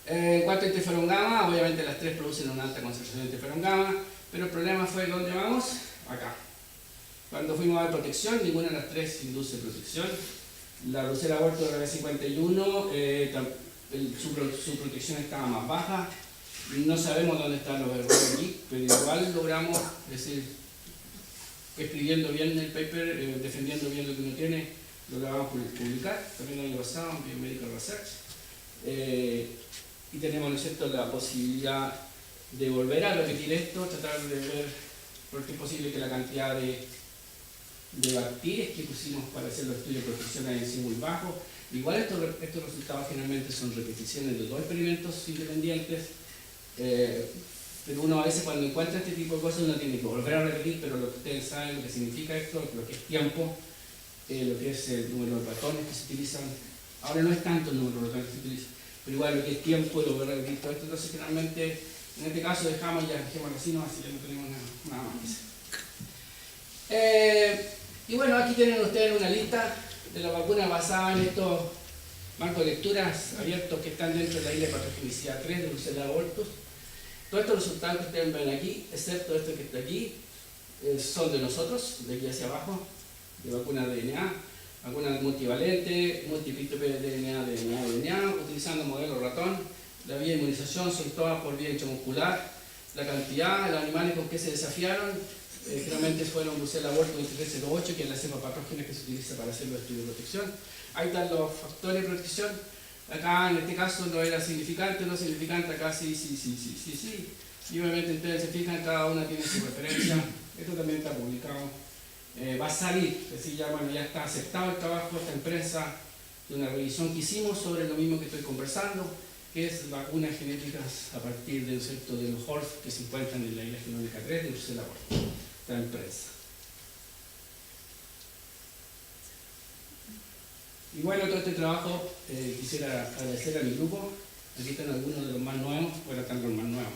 En cuanto a interferón gamma, obviamente las tres producen una alta concentración de interferón gamma, pero el problema fue ¿dónde vamos? Acá. Cuando fuimos a ver protección, ninguna de las tres induce protección. La brucela aborto de RB51, su protección estaba más baja. No sabemos dónde están los errores aquí, pero igual logramos, es decir, escribiendo bien el paper, defendiendo bien lo que uno tiene, lo logramos publicar. También el año pasado en Biomedical Research. Y tenemos, ¿no es cierto?, la posibilidad de volver a repetir esto, tratar de ver por qué es posible que la cantidad de bacterias que pusimos para hacer los estudios de protección haya sido muy bajo. Igual estos resultados finalmente son repeticiones de dos experimentos independientes, pero uno a veces cuando encuentra este tipo de cosas uno tiene que volver a repetir, pero lo que ustedes saben, lo que significa esto, lo que es tiempo, lo que es el número de ratones que se utilizan, ahora no es tanto el número de ratones que se utilizan, pero igual lo que es tiempo y lo voy a repetir todo esto, entonces finalmente en este caso dejémoslo así, no, así ya no tenemos nada más que hacer. Y bueno, aquí tienen ustedes una lista de las vacunas basadas en estos bancos de lecturas abiertos que están dentro de la isla de patogenicidad 3 de Brucella abortus. Todos estos resultados que ustedes ven aquí, excepto este que está aquí, son de nosotros, de aquí hacia abajo, de vacunas de DNA, vacunas multivalentes, multipítope de DNA, utilizando modelo ratón. La vía de inmunización son todas por vía intramuscular. La cantidad, los animales con que se desafiaron, realmente fueron Brucella abortus 2308, que es la cepa patógena que se utiliza para hacer los estudios de protección. Ahí están los factores de protección. Acá en este caso no era significante, no significante, acá sí. Y obviamente ustedes se fijan, cada una tiene su referencia. Esto también está publicado. Va a salir, es decir, ya está aceptado el trabajo, esta empresa, de una revisión que hicimos sobre lo mismo que estoy conversando, que es vacunas genéticas a partir del sector de los HORF que se encuentran en la isla genómica 3 de Brucella abortus. Esta empresa. Y bueno, todo este trabajo quisiera agradecer a mi grupo. Aquí están algunos de los más nuevos, bueno, están los más nuevos.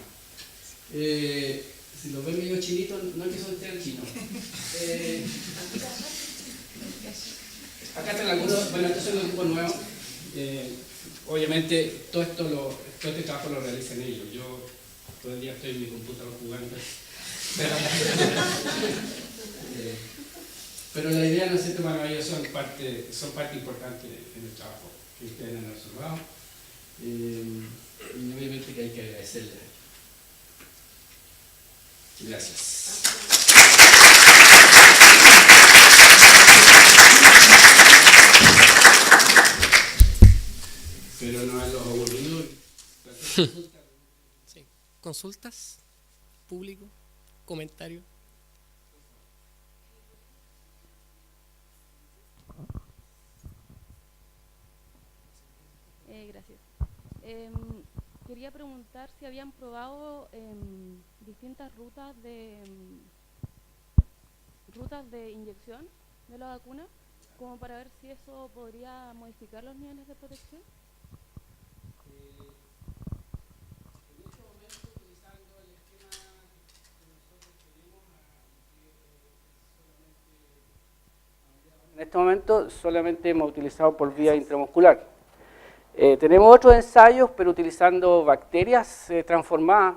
Si los ven medio chinitos, no es que sean chinos. Acá están algunos, bueno, estos son los grupos nuevos. Obviamente, todo este trabajo lo realizan ellos. Yo todo el día estoy en mi computador jugando. Pero la idea, ¿no es cierto?, bueno, ellos son parte importante en el trabajo que ustedes han observado. Y obviamente que hay que agradecerle. Gracias. consultas, público, comentarios. Gracias. Quería preguntar si habían probado distintas rutas de inyección de la vacuna, como para ver si eso podría modificar los niveles de protección. En este momento solamente hemos utilizado por vía intramuscular. Tenemos otros ensayos, pero utilizando bacterias transformadas,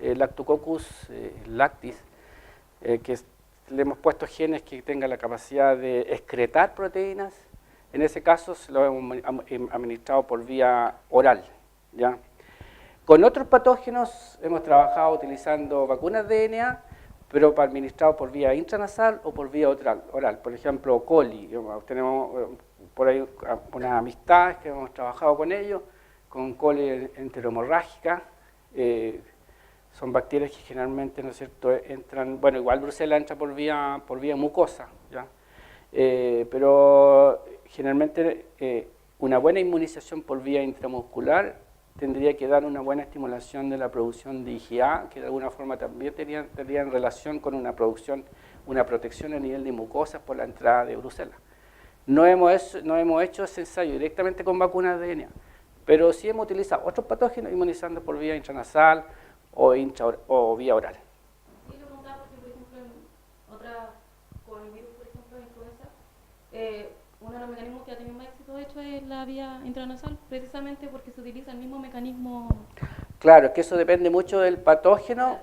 Lactococcus lactis, que le hemos puesto genes que tengan la capacidad de excretar proteínas. En ese caso se lo hemos administrado por vía oral, ¿ya? Con otros patógenos hemos trabajado utilizando vacunas de DNA, pero para administrado por vía intranasal o por vía oral. Por ejemplo, coli. Tenemos por ahí unas amistades que hemos trabajado con ellos, con coli enterohemorrágica. Son bacterias que generalmente, ¿no es cierto?, entran, bueno, igual Brucela entra por vía mucosa, ¿ya? Pero generalmente una buena inmunización por vía intramuscular tendría que dar una buena estimulación de la producción de IgA, que de alguna forma también tendría en relación con una protección a nivel de mucosas por la entrada de Brucela. No hemos hecho ese ensayo directamente con vacunas de DNA, pero sí hemos utilizado otros patógenos inmunizando por vía intranasal o vía oral. Y le preguntaba porque, por ejemplo, con el virus, por ejemplo, de influenza, uno de los mecanismos que ha tenido más éxito, de hecho, es la vía intranasal, precisamente porque se utiliza el mismo mecanismo. Claro, es que eso depende mucho del patógeno.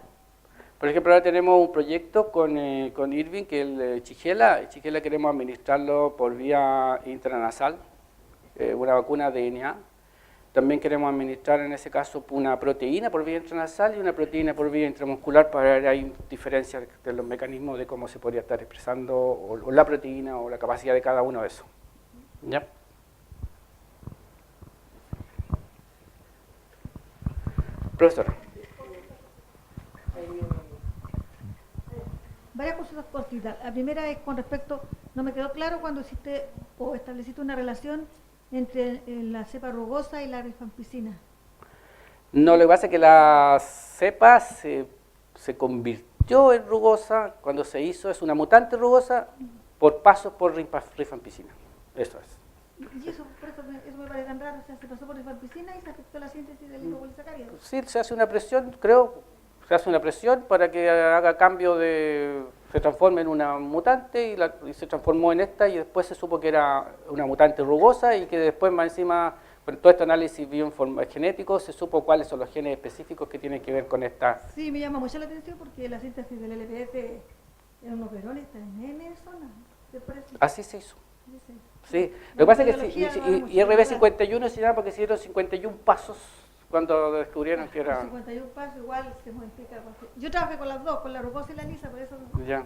Por ejemplo, ahora tenemos un proyecto con Irving, que es el Shigella. Shigella queremos administrarlo por vía intranasal, una vacuna de DNA. También queremos administrar en ese caso una proteína por vía intranasal y una proteína por vía intramuscular para ver hay diferencias de los mecanismos de cómo se podría estar expresando o la proteína o la capacidad de cada uno de esos. ¿Ya? Profesor. Varias cosas cortitas. La primera es con respecto, no me quedó claro cuando hiciste o estableciste una relación entre la cepa rugosa y la rifampicina. No, lo que pasa es que la cepa se convirtió en rugosa cuando se hizo, es una mutante rugosa por pasos por rifampicina. Eso es. Y eso, por eso me parece tan raro, o sea, se pasó por rifampicina y se afectó la síntesis del lipopolisacárido. Sí, se hace una presión, creo, se hace una presión para que haga cambio se transforme en una mutante y se transformó en esta y después se supo que era una mutante rugosa y que después más encima, con todo este análisis genético, se supo cuáles son los genes específicos que tienen que ver con esta. Sí, me llama mucho la atención porque la síntesis del LPS en unos verones está en N zona. Así se hizo. Sí. Sí, lo que pasa es que IRB51 se llama porque se dieron 51 pasos cuando descubrieron que era... 51 pasos igual se modifica. Yo trabajé con las dos, con la rugosa y la lisa, por eso... Ya.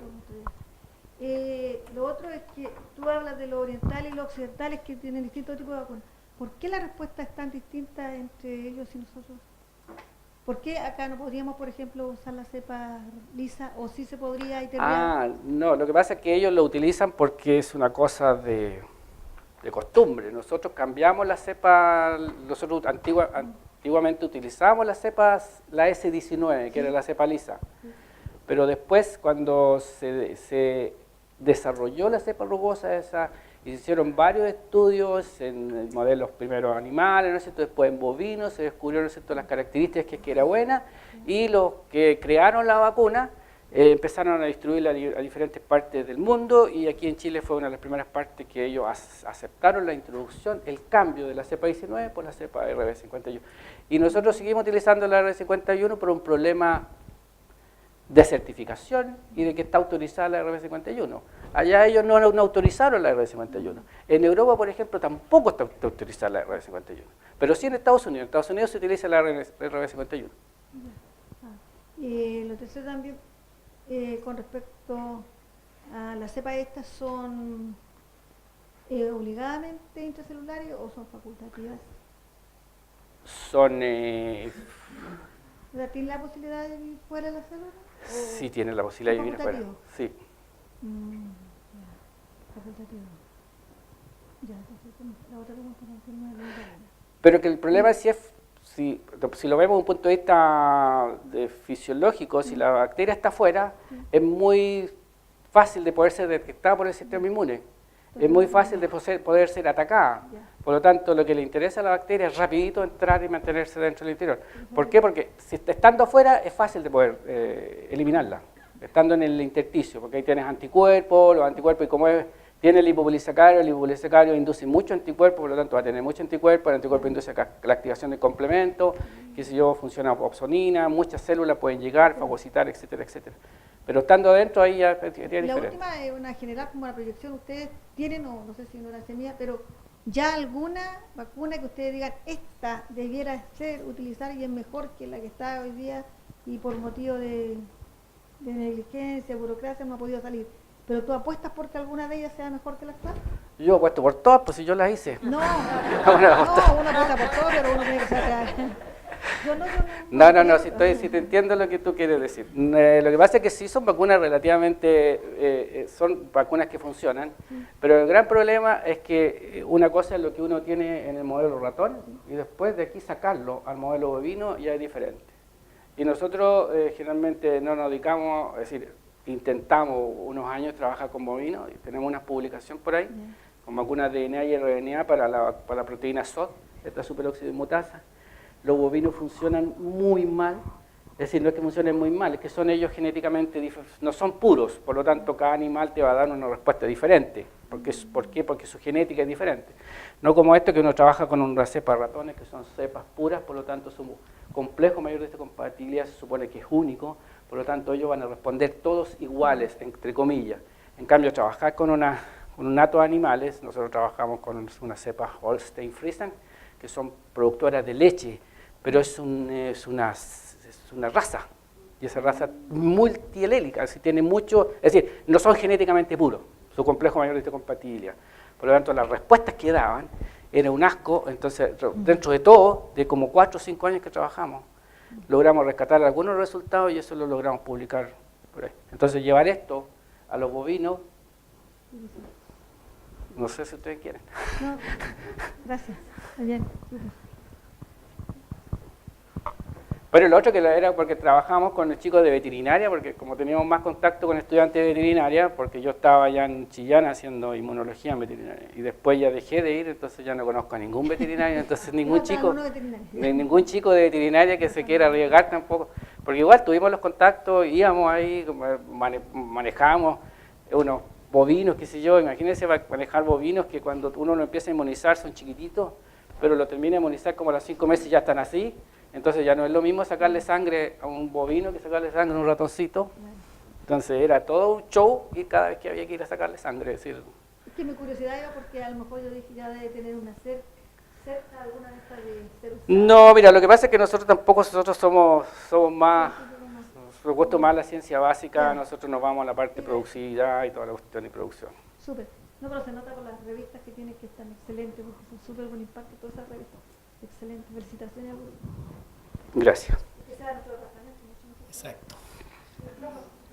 Lo otro es que tú hablas de lo oriental y lo occidentales que tienen distintos tipos de vacunas. ¿Por qué la respuesta es tan distinta entre ellos y nosotros? ¿Por qué acá no podríamos, por ejemplo, usar la cepa lisa o sí se podría y tendría... No, lo que pasa es que ellos lo utilizan porque es una cosa de costumbre. Nosotros cambiamos la cepa, nosotros antiguamente utilizábamos las cepas, la S19, que era la cepa lisa. Pero después, cuando se desarrolló la cepa rugosa esa, y se hicieron varios estudios en modelos primero animales, ¿no es cierto?, después en bovinos, se descubrieron, ¿no es cierto?, las características que era buena, y los que crearon la vacuna empezaron a distribuirla a diferentes partes del mundo, y aquí en Chile fue una de las primeras partes que ellos aceptaron la introducción, el cambio de la cepa 19 por la cepa RB51. Y nosotros seguimos utilizando la RB51 por un problema de certificación y de que está autorizada la RB51. Allá ellos no autorizaron la RB51. En Europa, por ejemplo, tampoco está autorizada la RB51. Pero sí en Estados Unidos. En Estados Unidos se utiliza la RB51. Y lo tercero también, con respecto a las cepas estas, ¿son obligadamente intracelulares o son facultativas? Son O sea, ¿tiene la posibilidad de vivir fuera de la célula? Sí tienen la posibilidad de vivir afuera. facultativo? Sí. Ya, facultativo. Ya, entonces, la otra pregunta no tiene nada que ver. Pero que el problema es si lo vemos desde un punto de vista fisiológico, si la bacteria está afuera, es muy fácil de poder ser detectada por el sistema inmune. Es muy fácil de poder ser atacada. Por lo tanto, lo que le interesa a la bacteria es rapidito entrar y mantenerse dentro del interior. ¿Por qué? Porque si estando afuera es fácil de poder eliminarla, estando en el intersticio, porque ahí tienes anticuerpos, los anticuerpos, y como tiene el lipopolisacario induce mucho anticuerpo, por lo tanto va a tener mucho anticuerpo, el anticuerpo induce la activación de complementos, qué sé yo, funciona opsonina, muchas células pueden llegar, fagocitar, etcétera, etcétera. Pero estando adentro ahí ya sería diferente. La última es una general como la proyección. ¿Ustedes tienen, o no sé si ignorancia mía, pero ya alguna vacuna que ustedes digan, esta debiera ser, utilizar y es mejor que la que está hoy día y por motivo de negligencia, burocracia no ha podido salir? ¿Pero tú apuestas porque alguna de ellas sea mejor que la actual? Yo apuesto por todas, pues si yo las hice. No, Uno apuesta por todo, pero uno tiene que sacar. No, si te entiendo lo que tú quieres decir. Lo que pasa es que sí son vacunas relativamente, son vacunas que funcionan, pero el gran problema es que una cosa es lo que uno tiene en el modelo ratón y después de aquí sacarlo al modelo bovino ya es diferente. Y nosotros generalmente no nos dedicamos, es decir, intentamos unos años trabajar con bovinos y tenemos una publicación por ahí con vacunas de DNA y RNA para la proteína SOD, esta superoxidimutasa. Los bovinos funcionan muy mal, es decir, no es que funcionen muy mal, es que son ellos genéticamente, no son puros, por lo tanto cada animal te va a dar una respuesta diferente. ¿Por qué? Porque su genética es diferente. No como esto que uno trabaja con una cepa de ratones, que son cepas puras, por lo tanto su complejo mayor de histocompatibilidad se supone que es único, por lo tanto ellos van a responder todos iguales, entre comillas. En cambio, trabajar con un hato de animales, nosotros trabajamos con una cepa Holstein Friesian, que son productoras de leche, pero es una raza, y esa raza multielélica, es decir, tiene mucho, es decir, no son genéticamente puros, su complejo mayor de histocompatibilidad. Por lo tanto, las respuestas que daban era un asco. Entonces, dentro de todo, de como 4 o 5 años que trabajamos, logramos rescatar algunos resultados y eso lo logramos publicar por ahí. Entonces, llevar esto a los bovinos, no sé si ustedes quieren. No, gracias. Bien. Pero lo otro que era porque trabajamos con los chicos de veterinaria, porque como teníamos más contacto con estudiantes de veterinaria, porque yo estaba ya en Chillán haciendo inmunología en veterinaria, y después ya dejé de ir, entonces ya no conozco a ningún veterinario, entonces ningún chico de veterinaria que se quiera arriesgar tampoco, porque igual tuvimos los contactos, íbamos ahí, manejábamos unos bovinos, qué sé yo, imagínense manejar bovinos que cuando uno lo empieza a inmunizar son chiquititos, pero lo termina de inmunizar como a los 5 meses ya están así. Entonces ya no es lo mismo sacarle sangre a un bovino que sacarle sangre a un ratoncito. Entonces era todo un show y cada vez que había que ir a sacarle sangre. Es decir, es que mi curiosidad era porque a lo mejor yo dije ya debe tener una cerca alguna de estas de ser usada. No, mira, lo que pasa es que nosotros somos más, nos gusta más la ciencia básica, nosotros nos vamos a la parte de productividad y toda la cuestión de producción. Súper. No, pero se nota por las revistas que tienen que están excelentes, porque son súper buen impacto todas esas revistas. Excelente, felicitaciones. Gracias. Exacto.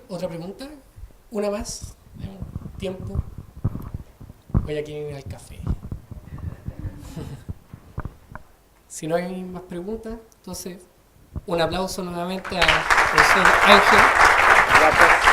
¿Otra pregunta? ¿Una más? ¿Tiempo? Voy a ir al café. Si no hay más preguntas, entonces un aplauso nuevamente al profesor Ángel. Gracias.